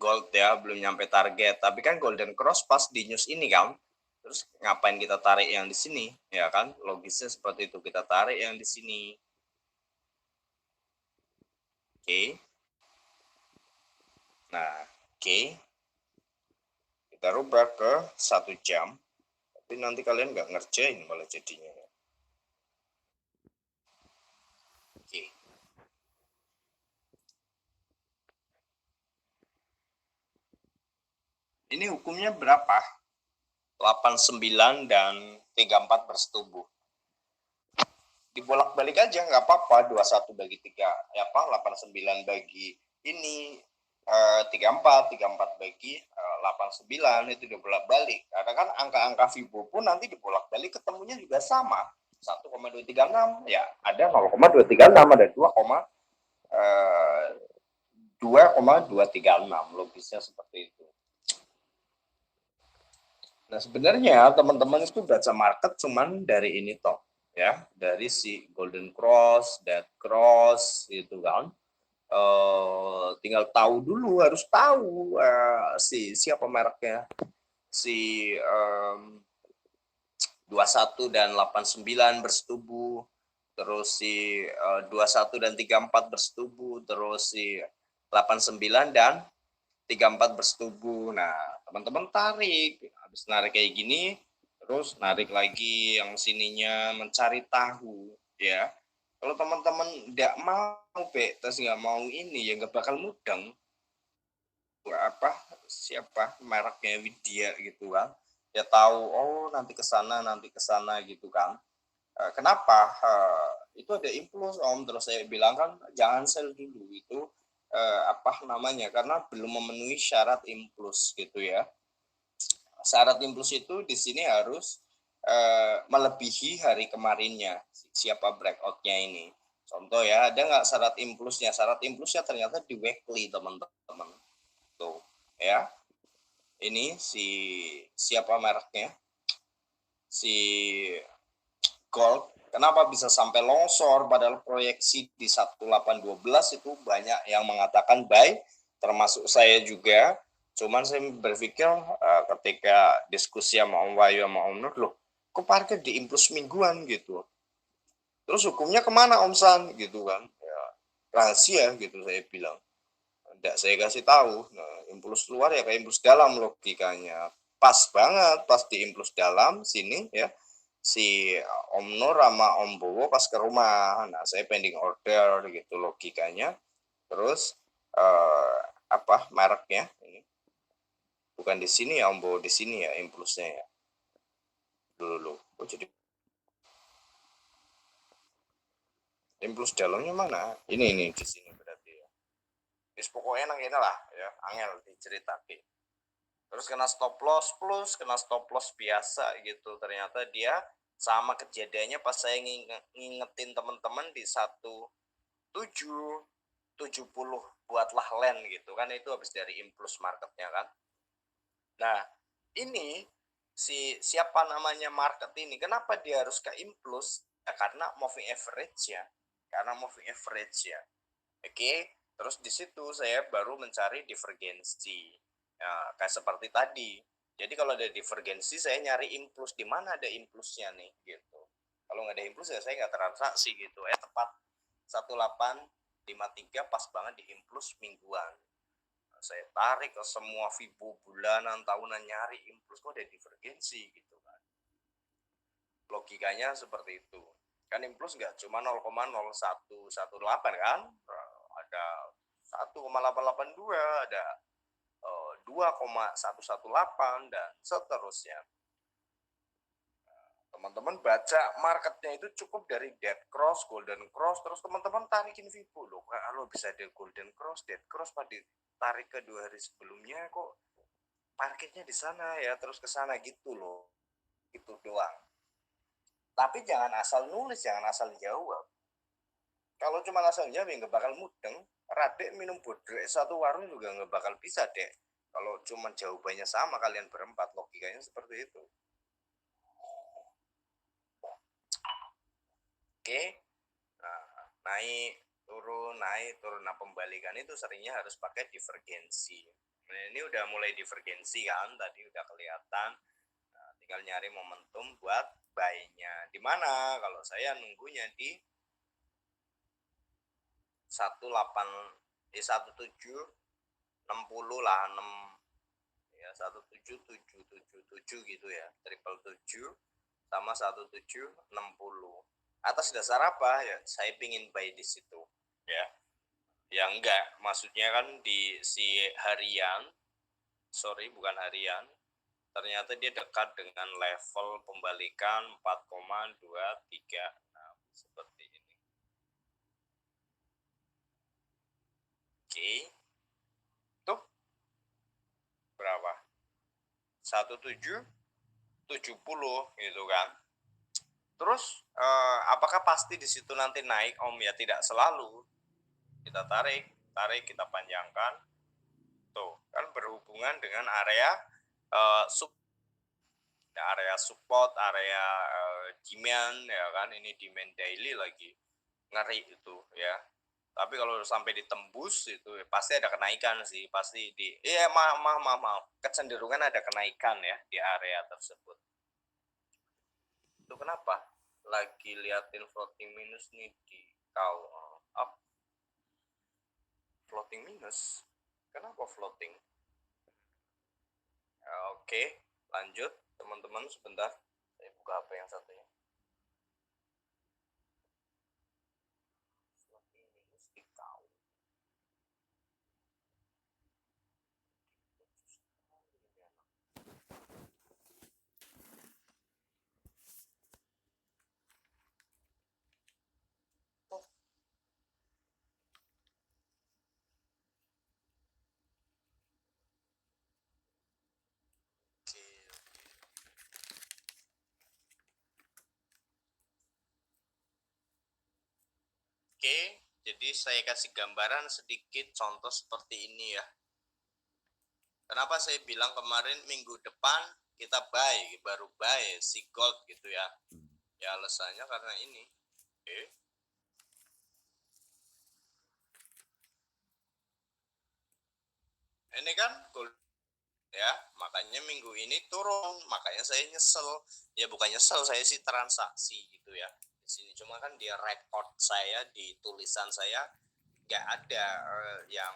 Gold ya, belum nyampe target. Tapi kan Golden Cross pas di news ini kan, terus ngapain kita tarik yang di sini ya kan? Logisnya seperti itu, kita tarik yang di sini. Oke. Nah, oke. Kita rubah ke 1 jam. Tapi nanti kalian nggak ngerjain malah jadinya. Oke. Ini hukumnya berapa? 89 dan 34 bersetubuh. Dibolak-balik aja nggak apa-apa, 21 bagi 3 ya apa, 89 bagi ini 34 bagi 89 itu dibolak-balik. Karena kan angka-angka Fibo pun nanti dibolak-balik ketemunya juga sama. 1,236 ya, ada 0,236, ada 2,236, logisnya seperti itu. Nah, sebenarnya teman-teman itu baca market cuman dari ini toh ya, dari si Golden Cross, Dead Cross gitu kan. Tinggal tahu dulu, harus tahu siapa mereknya, si 21 dan 89 bersetubuh, terus si 21 dan 34 bersetubuh, terus si 89 dan 34 bersetubuh. Nah, teman-teman tarik, habis narik kayak gini, terus narik lagi yang sininya, mencari tahu ya. Kalau teman-teman nggak mau terus nggak mau ini ya nggak bakal mudeng. apa siapa mereknya Widya gitu kan, ya tahu oh nanti ke sana gitu kan. Kenapa itu ada impuls om, terus saya bilang kan jangan sell dulu itu apa namanya, karena belum memenuhi syarat impuls gitu ya. Syarat impuls itu di sini harus melebihi hari kemarinnya siapa breakoutnya ini. Contoh ya, ada nggak syarat impulsnya? Syarat impulsnya ternyata di weekly teman-teman. Tuh ya, ini siapa mereknya? Si Gold. Kenapa bisa sampai longsor padahal proyeksi di 1812 itu banyak yang mengatakan buy, termasuk saya juga. Cuman saya berpikir ketika diskusi sama Om Wahyu sama Om Nur, loh kok parkir di impuls mingguan gitu. Terus hukumnya kemana Om San gitu kan? Ya, rahasia gitu saya bilang. Tidak saya kasih tahu. Nah, impuls luar ya kayak impuls dalam logikanya. Pas banget, pas di impuls dalam sini ya. Si Om Nur sama Om Bowo pas ke rumah. Nah, saya pending order gitu logikanya. Terus apa mereknya ini? Bukan di sini ya Om Bowo, di sini ya impulsnya ya. Dulu. Oh, jadi impuls dalamnya mana? Ini di sini berarti ya. Terus pokoknya nang ini lah ya, angel diceritakan. Terus kena stop loss plus, kena stop loss biasa gitu. Ternyata dia sama kejadiannya pas saya ngingetin teman-teman di 1770 buatlah land gitu kan, itu habis dari impuls marketnya kan. Nah, ini siapa namanya market ini, kenapa dia harus ke impuls? Ya, karena moving average ya. Karena moving average ya. Oke, terus di situ saya baru mencari divergensi. Ya, kayak seperti tadi. Jadi kalau ada divergensi, saya nyari impuls di mana ada impulsnya nih gitu. Kalau nggak ada impuls ya saya nggak transaksi gitu. Tepat 1853 pas banget di impuls mingguan. Saya tarik ke semua Fibo bulanan, tahunan, nyari impuls kok ada divergensi gitu kan. Logikanya seperti itu. Kan impuls nggak cuma 0,0118 kan, ada 1,882, ada 2,118 dan seterusnya. Teman-teman baca marketnya itu cukup dari dead cross, golden cross, terus teman-teman tarikin Fibo loh. Kalau bisa ada golden cross, dead cross pada tarik ke 2 hari sebelumnya kok parkirnya di sana ya, terus ke sana gitu loh. Itu doang. Tapi jangan asal nulis, jangan asal jawab. Kalau cuma asal jawab ya nggak bakal mudeng. Radek minum bodrek satu warung juga nggak bakal bisa dek. Kalau cuma jawabannya sama kalian berempat, logikanya seperti itu. Oke, nah, naik turun. Nah, pembalikan itu seringnya harus pakai divergensi. Nah, ini udah mulai divergensi kan, tadi udah kelihatan. Nah, tinggal nyari momentum buat buy-nya. Di mana? Kalau saya nunggunya di 1760 lah, 6 ya, 17777 gitu ya, triple 7 sama 1760. Atas dasar apa ya? Saya pingin buy di situ ya. Ya enggak, maksudnya kan di si harian, bukan harian, ternyata dia dekat dengan level pembalikan 4,23. Nah, seperti ini. Oke. Tuh berapa? 1770 gitu kan. Terus apakah pasti di situ nanti naik Om? Ya tidak selalu. Kita tarik, kita panjangkan. Tuh, kan berhubungan dengan area area support, area demand ya kan, ini demand daily lagi. Ngeri itu ya. Tapi kalau sampai ditembus itu pasti ada kenaikan sih, pasti maaf, kecenderungan ada kenaikan ya di area tersebut. Itu kenapa? Lagi liatin floating minus nih di up. Floating minus. Kenapa floating? Oke, lanjut teman-teman sebentar. Saya buka HP yang satunya. Floating minus di Oke, jadi saya kasih gambaran sedikit contoh seperti ini ya. Kenapa saya bilang kemarin minggu depan kita buy, baru buy si gold gitu ya. Ya alasannya karena ini. Oke. Ini kan gold ya, makanya minggu ini turun, makanya saya nyesel. Ya bukan nyesel, saya sih transaksi gitu ya. Di sini cuma kan dia record saya di tulisan saya nggak ada yang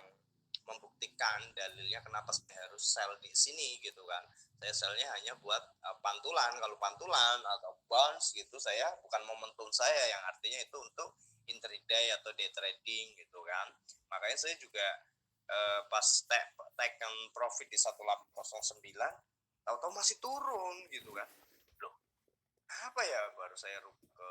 membuktikan dalilnya kenapa saya harus sell di sini gitu kan. Saya sellnya hanya buat pantulan. Kalau pantulan atau bonds gitu saya bukan momentum saya, yang artinya itu untuk intraday atau day trading gitu kan. Makanya saya juga pas taken profit di 1809 tahu-tahu masih turun gitu kan. Loh, apa ya, baru saya ke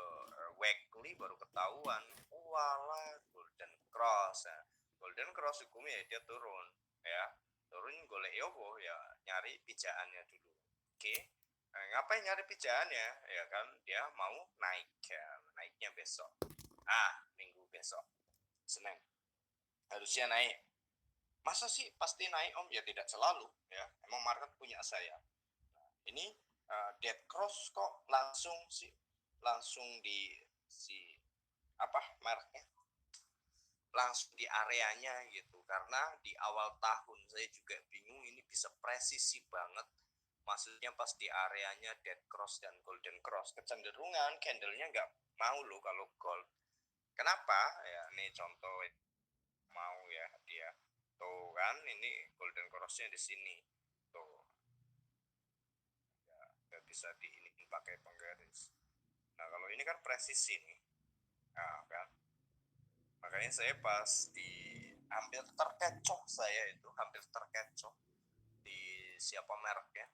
weekly baru ketahuan, walah golden cross ya. Golden cross hukumnya ya dia turun ya, turun golek yobo ya, nyari pijaannya dulu. Oke. Ngapain nyari pijaannya ya kan, dia mau naik ya, naiknya besok, minggu besok Senin harusnya naik. Masa sih pasti naik om? Ya tidak selalu ya, emang market punya saya. Ini dead cross kok langsung di si apa mereknya, langsung di areanya gitu. Karena di awal tahun saya juga bingung ini bisa presisi banget, maksudnya pas di areanya dead cross dan golden cross. Kecenderungan candlenya nggak mau loh kalau gold. Kenapa ya, ini contoh mau ya, dia tuh kan, ini golden crossnya di sini tuh ya, nggak bisa di ini pakai penggaris. Nah kalau ini kan presisi nih, nah kan, makanya saya pas di hampir terkecoh, saya itu hampir terkecoh di siapa mereknya,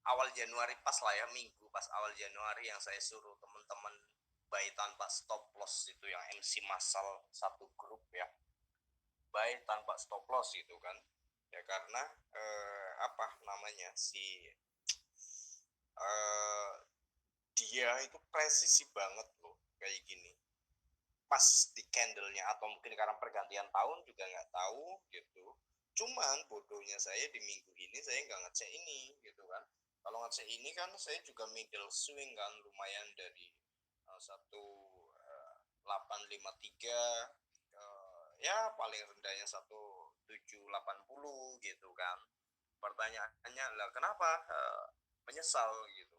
awal Januari pas lah ya, minggu pas awal Januari yang saya suruh teman-teman buy tanpa stop loss, itu yang MC massal satu grup ya, buy tanpa stop loss gitu kan ya. Karena apa namanya dia itu presisi banget loh kayak gini pas di candlenya, atau mungkin karena pergantian tahun juga nggak tahu gitu. Cuman bodohnya saya di minggu ini saya nggak ngecek ini gitu kan. Kalau ngecek ini kan saya juga middle swing kan, lumayan dari 1853 ya paling rendahnya 1780 gitu kan. Pertanyaannya lah kenapa menyesal gitu,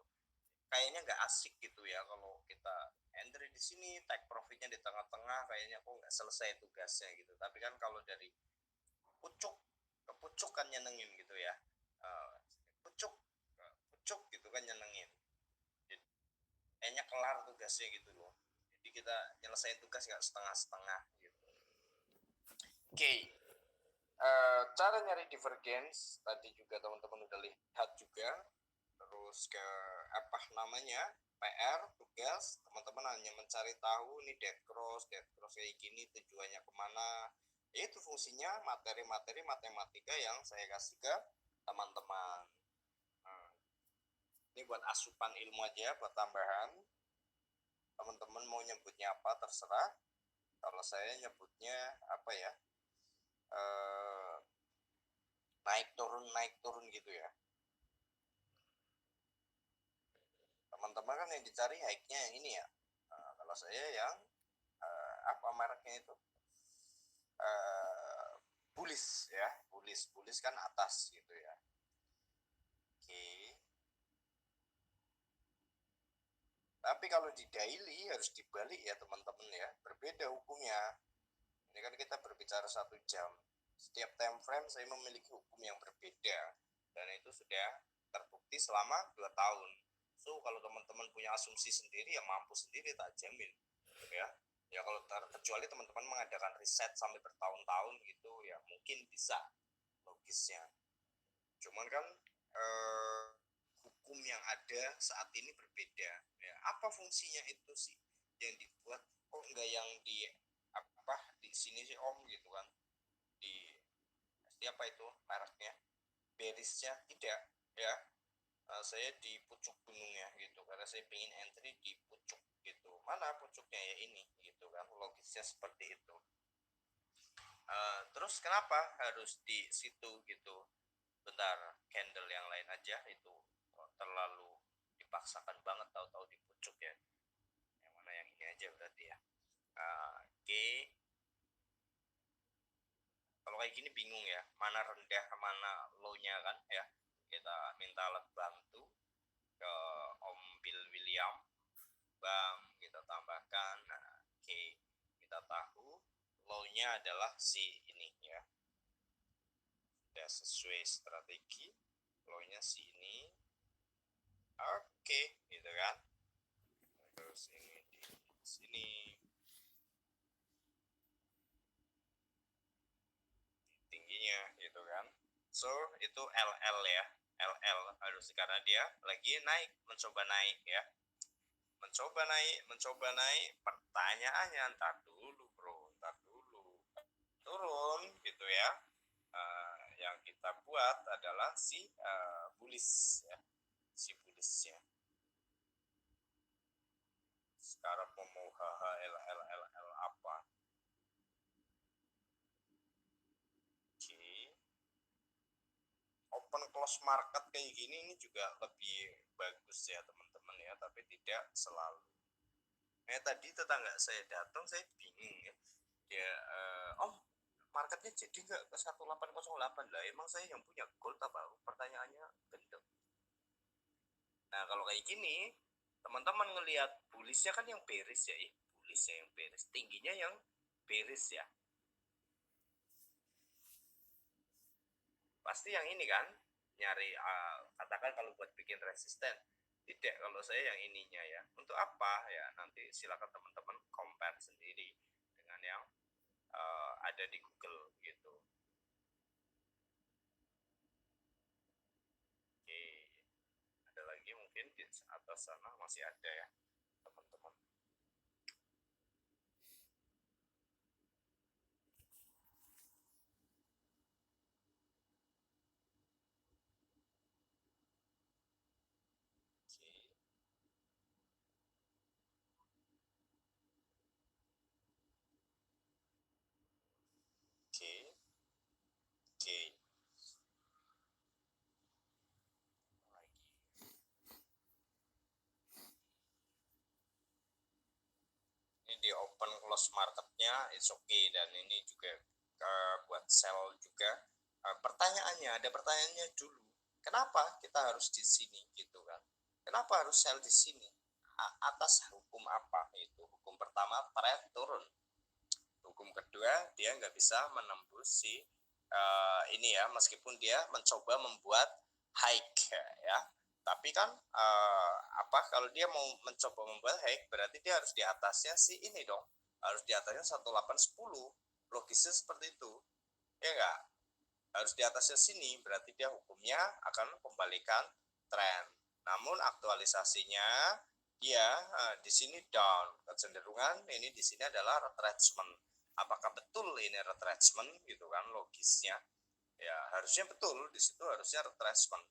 kayaknya nggak asik gitu ya kalau kita entry di sini, take profitnya di tengah-tengah, kayaknya kok nggak selesai tugasnya gitu. Tapi kan kalau dari pucuk ke pucuk kan nyenengin gitu ya, pucuk ke pucuk gitu kan nyenengin. Jadi kayaknya kelar tugasnya gitu loh. Jadi kita nyelesain tugas nggak setengah-setengah gitu. Oke. Cara nyari divergence tadi juga teman-teman udah lihat juga. Terus ke apa namanya, PR tugas teman-teman hanya mencari tahu nih dead cross kayak gini tujuannya kemana. Itu fungsinya materi-materi matematika yang saya kasih ke teman-teman. Ini buat asupan ilmu aja, buat tambahan. Teman-teman mau nyebutnya apa terserah. Kalau saya nyebutnya apa ya, naik turun gitu ya. Teman-teman kan yang dicari high-nya yang ini ya. Kalau saya yang apa mereknya itu, bullish ya, bullish kan atas gitu ya. Oke. Tapi kalau di daily harus dibalik ya teman-teman ya, berbeda hukumnya. Ini kan kita berbicara 1 jam. Setiap time frame saya memiliki hukum yang berbeda, dan itu sudah terbukti selama 2 tahun. So kalau teman-teman punya asumsi sendiri ya mampu sendiri, tak jamin ya. Ya kalau terkecuali teman-teman mengadakan riset sampai bertahun-tahun gitu ya mungkin bisa logisnya. Cuman kan hukum yang ada saat ini berbeda ya. Apa fungsinya itu sih yang dibuat, kok enggak yang di apa di sini sih om gitu kan, di siapa itu mereknya, berisnya tidak ya. Saya di pucuk gunungnya gitu, karena saya pengen entry di pucuk mana pucuknya ya ini gitu kan, logisnya seperti itu. Terus kenapa harus di situ gitu? Bentar, candle yang lain aja itu terlalu dipaksakan banget, tahu-tahu di pucuk ya. Yang mana yang ini aja berarti ya. Oke. Kalau kayak gini bingung ya, mana rendah mana low-nya kan ya. Kita minta alat bantu ke Om Bill William. Bam, kita tambahkan. Nah, oke. Kita tahu low-nya adalah si ini ya. Sudah sesuai strategi. Low-nya si ini. Oke, gitu kan. Terus ini di sini. Tingginya gitu kan. So itu LL ya, LL harus karena dia lagi naik, mencoba naik ya, mencoba naik. Pertanyaannya, ntar dulu bro, ntar dulu turun gitu ya. Yang kita buat adalah si bullish ya, si bullish ya. Sekarang mau HHLLLL apa? Open close market kayak gini ini juga lebih bagus ya teman-teman ya, tapi tidak selalu. Tadi tetangga saya datang, saya bingung ya. Dia Om, marketnya jadi nggak ke 1808 lah? Emang saya yang punya gold apa? Pertanyaannya gendeng. Nah kalau kayak gini, teman-teman ngelihat bullishnya kan yang bearish ya, bullishnya yang bearish, tingginya yang bearish ya. Pasti yang ini kan nyari katakan kalau buat bikin resisten. Tidak, kalau saya yang ininya ya. Untuk apa ya, nanti silakan teman-teman compare sendiri dengan yang ada di Google gitu. Oke, ada lagi mungkin di atas sana masih ada ya teman-teman. Oke. Ini di open close marketnya it's okay, dan ini juga buat sell juga. Pertanyaannya, ada pertanyaannya dulu. Kenapa kita harus di sini gitu kan? Kenapa harus sell di sini? Atas hukum apa? Itu hukum pertama, trend turun. Hukum kedua, dia nggak bisa menembus si ini ya, meskipun dia mencoba membuat high ya. Tapi kan kalau dia mau mencoba membuat high, berarti dia harus di atasnya si ini dong. Harus di atasnya 1810. Logisnya seperti itu. Ya enggak? Harus di atasnya sini, berarti dia hukumnya akan kembalikan tren. Namun aktualisasinya dia di sini down. Kecenderungan ini di sini adalah retracement. Apakah betul ini retracement gitu kan, logisnya? Ya, harusnya betul, di situ harusnya retracement.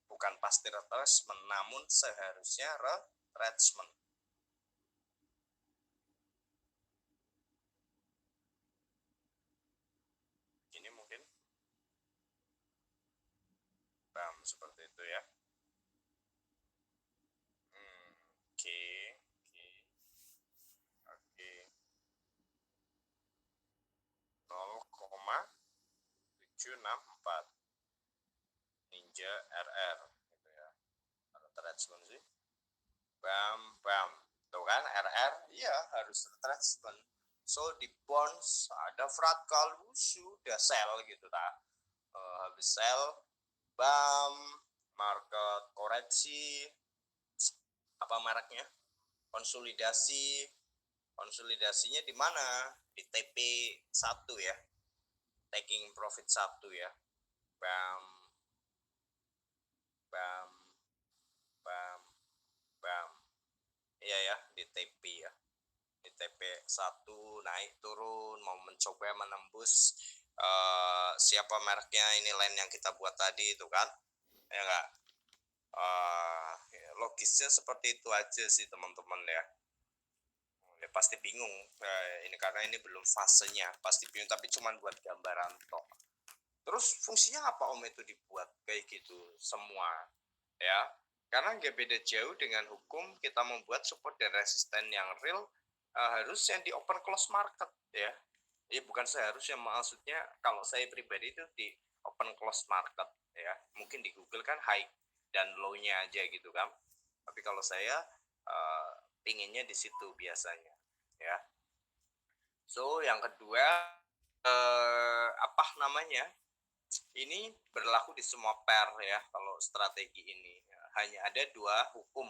Bukan pasti retracement, namun seharusnya retracement. Ini mungkin seperti itu ya. Oke. 0,764 Ninja RR gitu ya. Retracement sih. Bam. Tuh kan RR, iya harus retracement. So di bonds ada fractal, sudah sell gitu tak. Habis sell, bam, market koreksi, apa mereknya? Konsolidasinya di mana? Di TP 1 ya. Taking profit 1 ya. Bam. Iya ya, di TP ya. Di TP 1 naik turun, mau mencoba menembus siapa mereknya, ini line yang kita buat tadi itu kan. Ya enggak? Logisnya seperti itu aja sih teman-teman ya. Ya, pasti bingung. Ini karena ini belum fasenya, pasti bingung, tapi cuman buat gambaran tok. Terus fungsinya apa Om itu dibuat kayak gitu semua? Ya, karena nggak beda jauh dengan hukum kita membuat support dan resisten yang real, harusnya di open close market ya. Ya bukan seharusnya, maksudnya kalau saya pribadi itu di open close market ya. Mungkin di Google kan high dan low-nya aja gitu kan. Tapi kalau saya pinginnya di situ biasanya ya. So yang kedua, apa namanya, ini berlaku di semua pair ya. Kalau strategi ini hanya ada dua hukum,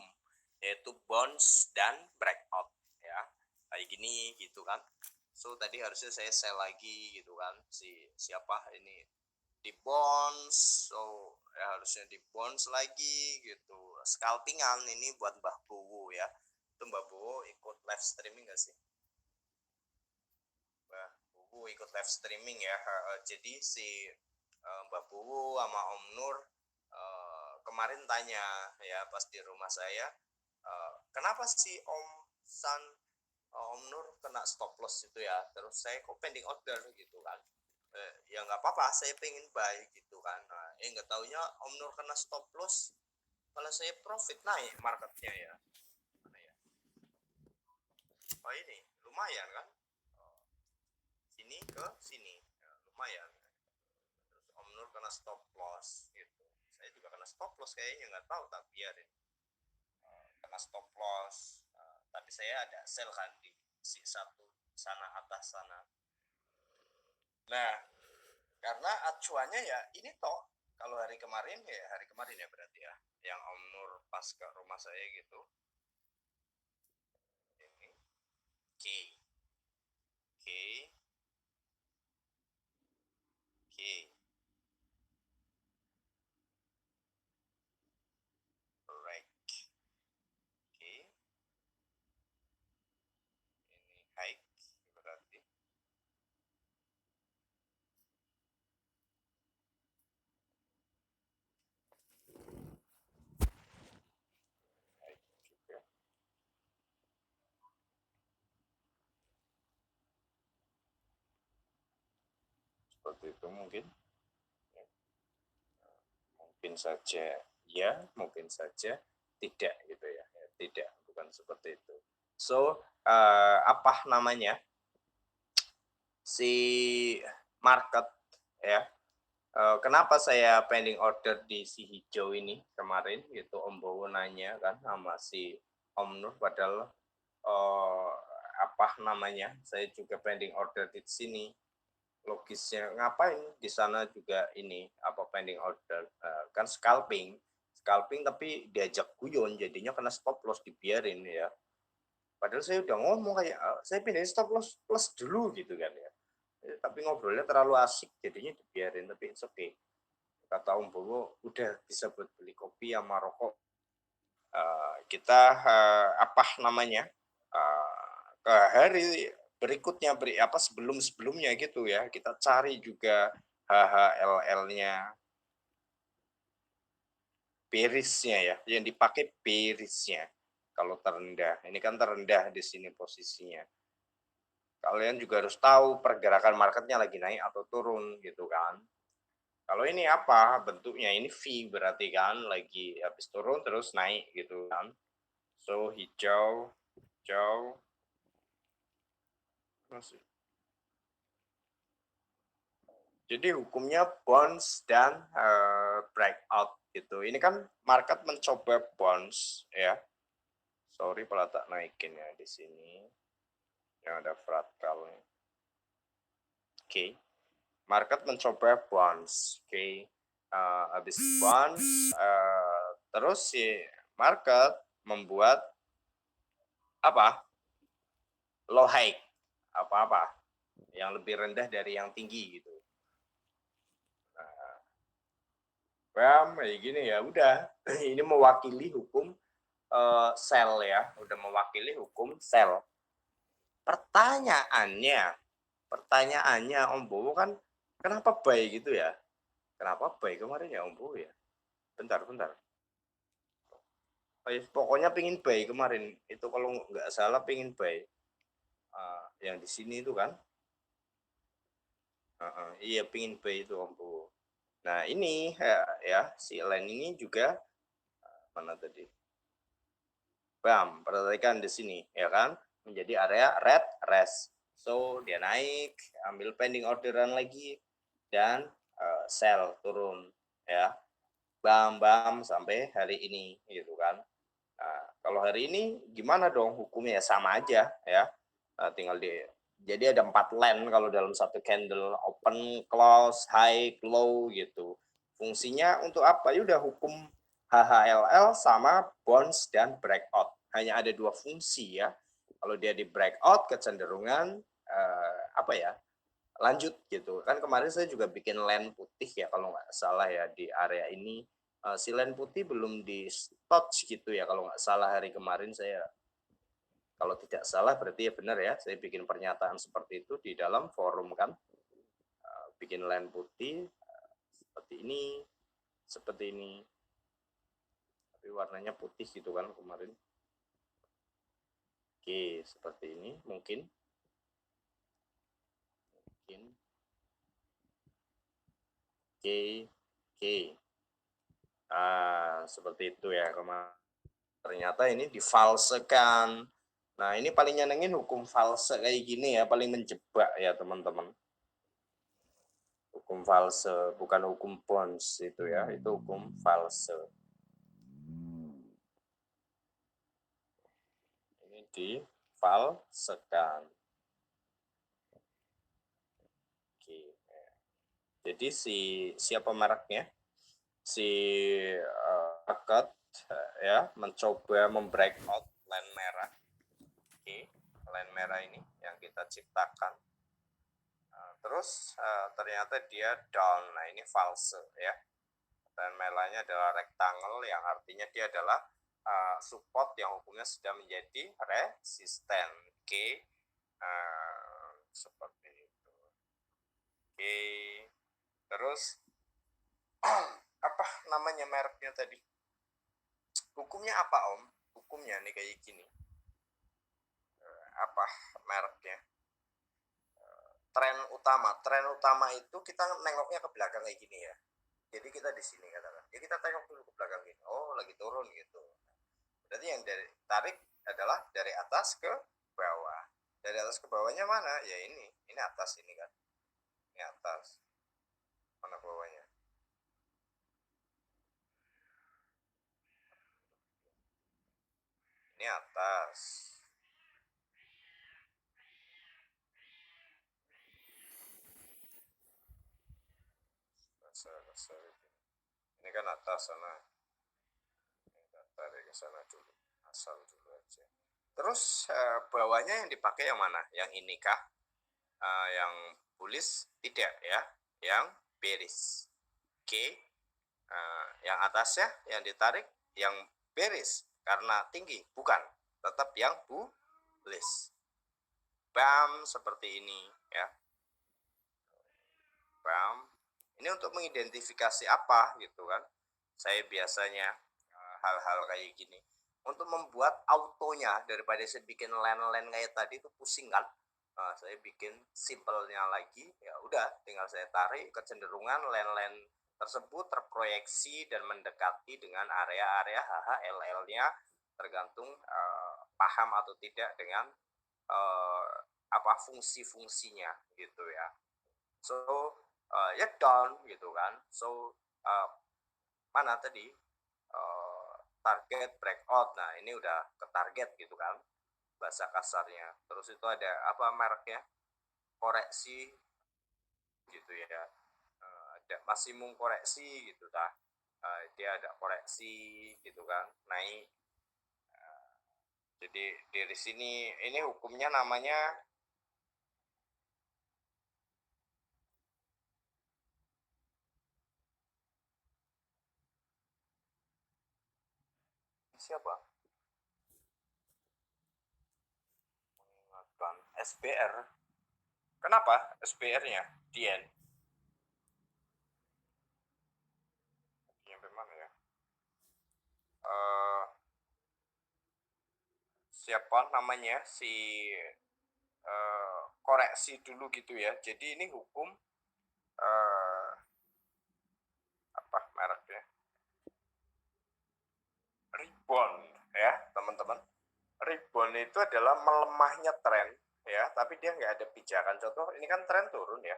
yaitu bounce dan breakout ya, kayak gini gitu kan. So tadi harusnya saya sell lagi gitu kan, siapa ini di bounce, so ya harusnya di bounce lagi gitu. Scalpingan ini buat Mbah Bowo ya. Itu Mbah Bowo ikut live streaming gak sih? Mbah Bowo ikut live streaming ya. Jadi si Mbah Bowo sama Om Nur kemarin tanya ya pas di rumah saya, kenapa sih Om San, Om Nur kena stop loss itu ya, terus saya kok pending order gitu kan. Ya nggak apa-apa, saya pengen buy gitu kan. Nggak taunya Om Nur kena stop loss, malah saya profit naik marketnya ya. Mana ya? Oh ini lumayan kan, sini ke sini ya, lumayan. Terus Om Nur kena stop loss gitu, saya juga kena stop loss kayaknya, nggak tahu, tak biarin. Kena stop loss, tapi saya ada sell kan di si satu sana atas sana. Nah, karena acuannya ya ini toh, kalau hari kemarin ya berarti ya, yang Om Nur pas ke rumah saya gitu. Ini K K K break K, ini high berarti high juga. Seperti itu mungkin. Mungkin saja ya, mungkin saja tidak gitu ya. Tidak, bukan seperti itu. So, apa namanya, si market ya, kenapa saya pending order di si hijau ini kemarin gitu. Om Bowo nanya kan sama si Om Nur, padahal apa namanya, saya juga pending order di sini. Logisnya ngapain di sana juga ini apa pending order, kan scalping tapi diajak guyon jadinya kena stop loss, dibiarin ya. Padahal saya udah ngomong kayak saya pindahin stop loss plus dulu gitu kan ya. Tapi ngobrolnya terlalu asik jadinya dibiarin, tapi it's okay. Kata Om Bowo udah bisa buat beli kopi sama rokok. Kita apa namanya, ke hari berikutnya apa sebelumnya gitu ya, kita cari juga HHLL-nya, bearish-nya ya, yang dipakai bearish-nya. Kalau terendah, ini kan terendah di sini posisinya. Kalian juga harus tahu pergerakan marketnya lagi naik atau turun gitu kan. Kalau ini apa bentuknya, ini V berarti kan lagi habis turun terus naik gitu kan. So hijau masih. Jadi hukumnya bounce dan breakout gitu. Ini kan market mencoba bounce ya. Sorry kalau tak naikin ya di sini. Yang ada fraktalnya. Oke. Market mencoba bounce. Oke. Habis bounce, terus si market membuat apa? Low high. Apa-apa yang lebih rendah dari yang tinggi gitu. Bam, kayak gini ya udah. Ini mewakili hukum sell ya, udah mewakili hukum sell. Pertanyaannya Om Bowo kan kenapa buy gitu ya? Kenapa buy kemarin ya Om Bowo ya? Bentar. Pokoknya pingin buy kemarin. Itu kalau nggak salah pingin buy. yang di sini itu kan. Iya, pingin B itu Om Bu. Nah ini ya si line ini juga mana tadi? Bam, perhatikan di sini ya kan, menjadi area red rest. So dia naik, ambil pending orderan lagi dan sell turun ya. Bam bam sampai hari ini gitu kan. Nah, kalau hari ini gimana dong hukumnya? Ya sama aja ya. Tinggal jadi ada 4 line kalau dalam satu candle, open, close, high, low gitu. Fungsinya untuk apa? Ya udah hukum HHLL sama bounce dan breakout. Hanya ada 2 fungsi ya. Kalau dia di breakout kecenderungan apa ya? Lanjut gitu. Kan kemarin saya juga bikin line putih ya kalau nggak salah ya di area ini. Si line putih belum di touch gitu ya kalau nggak salah hari kemarin saya, kalau tidak salah berarti ya benar ya, saya bikin pernyataan seperti itu di dalam forum kan. Bikin line putih seperti ini, tapi warnanya putih gitu kan kemarin. Oke, seperti ini mungkin. Oke. Seperti itu ya kemarin. Ternyata ini difalsekan. Nah, ini paling nyenengin hukum false kayak gini ya, paling menjebak ya teman-teman. Hukum false, bukan hukum bounce itu ya, itu hukum false. Ini difalsekan. Oke. Jadi siapa mereknya? Si market ya mencoba membreakout line merah. Oke, line merah ini yang kita ciptakan. Terus ternyata dia down. Nah, ini false ya. Dan merahnya adalah rectangle yang artinya dia adalah support yang hukumnya sudah menjadi resisten. Oke. Seperti itu. Oke. Terus apa namanya mereknya tadi? Hukumnya apa Om? Hukumnya nih kayak gini. Apa mereknya? Tren utama itu kita nengoknya ke belakang kayak gini ya. Jadi kita di sini katakan. Ya kita tengok dulu ke belakang gini. Oh, lagi turun gitu. Berarti yang dari tarik adalah dari atas ke bawah. Dari atas ke bawahnya mana? Ya ini. Ini atas ini kan. Ini atas. Mana bawahnya? Ini atas. Ini kan atas sana. Kita tarik ke sana dulu. Asal dulu aja. Terus bawahnya yang dipakai yang mana? Yang ini kah? Yang bullish? Tidak ya. Yang bearish. Oke. Yang atasnya yang ditarik yang bearish karena tinggi, bukan, tetap yang bullish. Bam, seperti ini ya. Bam. Ini untuk mengidentifikasi apa gitu kan. Saya biasanya hal-hal kayak gini untuk membuat autonya, daripada saya bikin line-line kayak tadi itu pusing kan. Saya bikin simpelnya lagi, ya udah tinggal saya tarik kecenderungan line-line tersebut terproyeksi dan mendekati dengan area-area HHLL-nya tergantung paham atau tidak dengan apa fungsi-fungsinya gitu ya. So ya down gitu kan. So mana tadi target breakout. Nah, ini udah ke target gitu kan bahasa kasarnya. Terus itu ada apa mereknya? Koreksi gitu ya. Ada maksimum koreksi gitu dah. Dia ada koreksi gitu kan, naik. Jadi dari sini ini hukumnya namanya siapa? Mengingatkan SBR. Kenapa SBR-nya? Dien. Sampai mana ya? Siapa namanya si koreksi dulu gitu ya. Jadi ini hukum apa mereknya? Rebound ya, teman-teman. Rebound itu adalah melemahnya tren ya, tapi dia nggak ada pijakan. Contoh ini kan tren turun ya,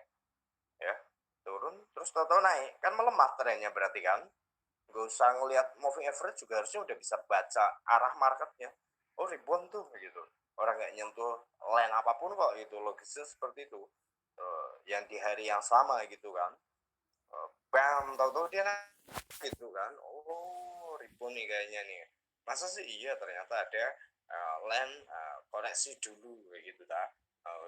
turun terus tahu-tahu naik, kan melemah trennya berarti kan. Nggak usah ngelihat moving average juga harusnya udah bisa baca arah marketnya. Oh rebound tuh gitu. Orang nggak nyentuh line apapun kok gitu, logisnya seperti itu. Yang di hari yang sama gitu kan. Bam, tahu-tahu dia naik gitu kan. Oh rebound nih kayaknya nih. Masa sih iya ternyata ada line koreksi dulu kayak gitu tak.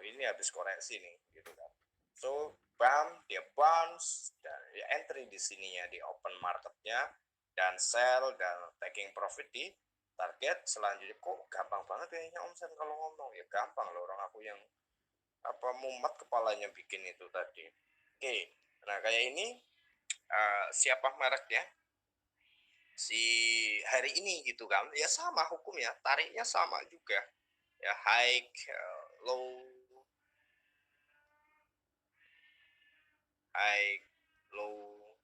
Ini habis koreksi nih gitu kan. So bam dia bounce dan ya entry di sininya di open marketnya dan sell dan taking profit di target selanjutnya. Kok gampang banget kayaknya Om Sen kalau ngomong ya, gampang loh, orang aku yang apa mumet kepalanya bikin itu tadi. Oke, nah kayak ini siapa mereknya si hari ini gitu kan ya, sama hukumnya, tariknya sama juga ya, high low, high low,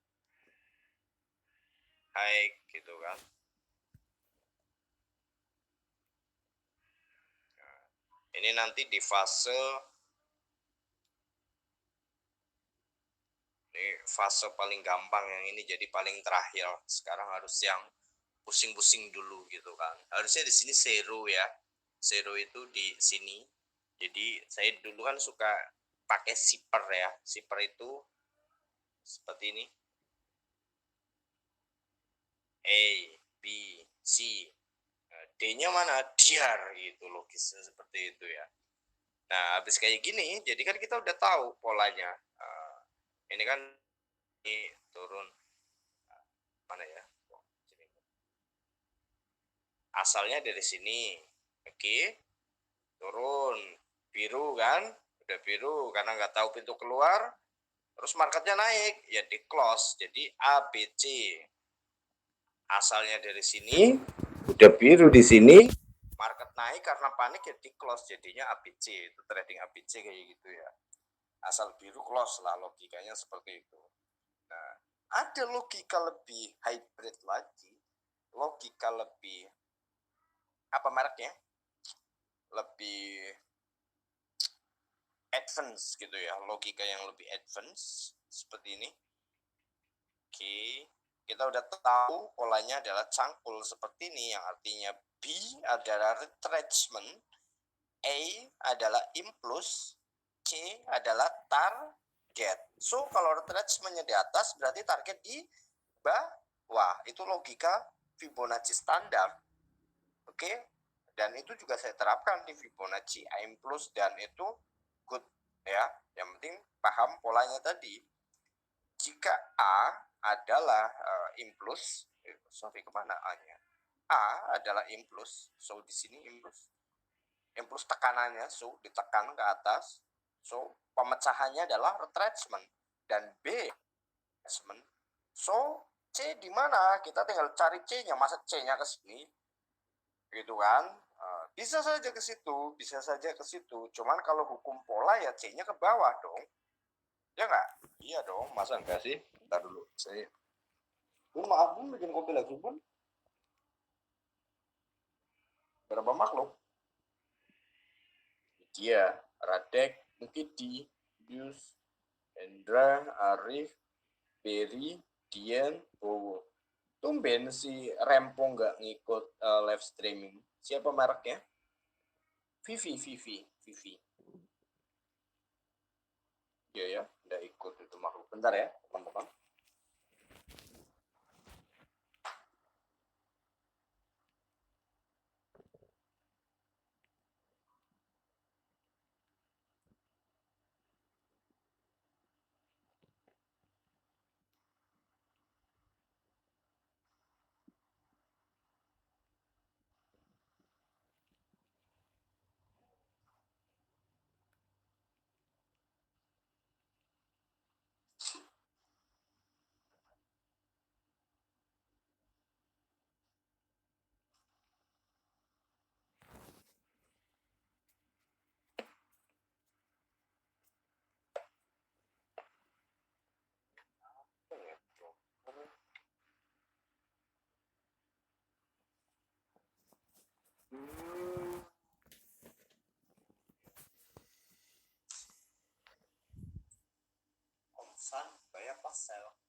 high gitu kan. Nah, ini nanti di fase paling gampang yang ini, jadi paling terakhir. Sekarang harus yang pusing-pusing dulu gitu kan. Harusnya di sini zero ya. Zero itu di sini. Jadi saya dulu kan suka pakai zipper ya. Zipper itu seperti ini. A, B, C. D-nya mana? Diar gitu, logisnya seperti itu ya. Nah, habis kayak gini, jadi kan kita udah tahu polanya. Ini kan ini turun mana ya? Asalnya dari sini, oke, turun biru kan, udah biru karena nggak tahu pintu keluar, terus marketnya naik, ya di close, jadi ABC. Asalnya dari sini, udah biru di sini, market naik karena panik ya di close, jadinya ABC. Itu trading ABC kayak gitu ya. Asal biru close lah, logikanya seperti itu. Nah, ada logika lebih hybrid lagi, logika lebih apa mereknya, lebih advance gitu ya, logika yang lebih advance seperti ini. Oke, kita udah tahu polanya adalah cangkul seperti ini, yang artinya B adalah retracement, A adalah impulse, C adalah target. So kalau retracementnya di atas berarti target di bawah. Itu logika Fibonacci standar. Oke, dan itu juga saya terapkan di Fibonacci AM plus, dan itu good ya. Yang penting paham polanya tadi. Jika A adalah impuls, sorry kemana A-nya? A adalah impuls, so di sini impuls tekanannya, so ditekan ke atas, so pemecahannya adalah retracement, dan B retracement, so C di mana? Kita tinggal cari C-nya, masa C-nya ke sini, gitu kan? Bisa saja ke situ, bisa saja ke situ. Cuman kalau hukum pola ya C-nya ke bawah dong. Ya nggak? Iya dong, masa enggak sih? Ntar dulu, saya maaf bu, bikin kopi lagi pun. Berapa makhluk? Dia, Radek, Mukidi, Yus, Hendra, Arif, Berry, Dian, Bowo. Tumben si Rempo nggak ngikut live streaming. Siapa mereknya? Vivi. Iya ya, udah ikut itu makhluk. Bentar ya, teman-teman. Om San bayar pasel.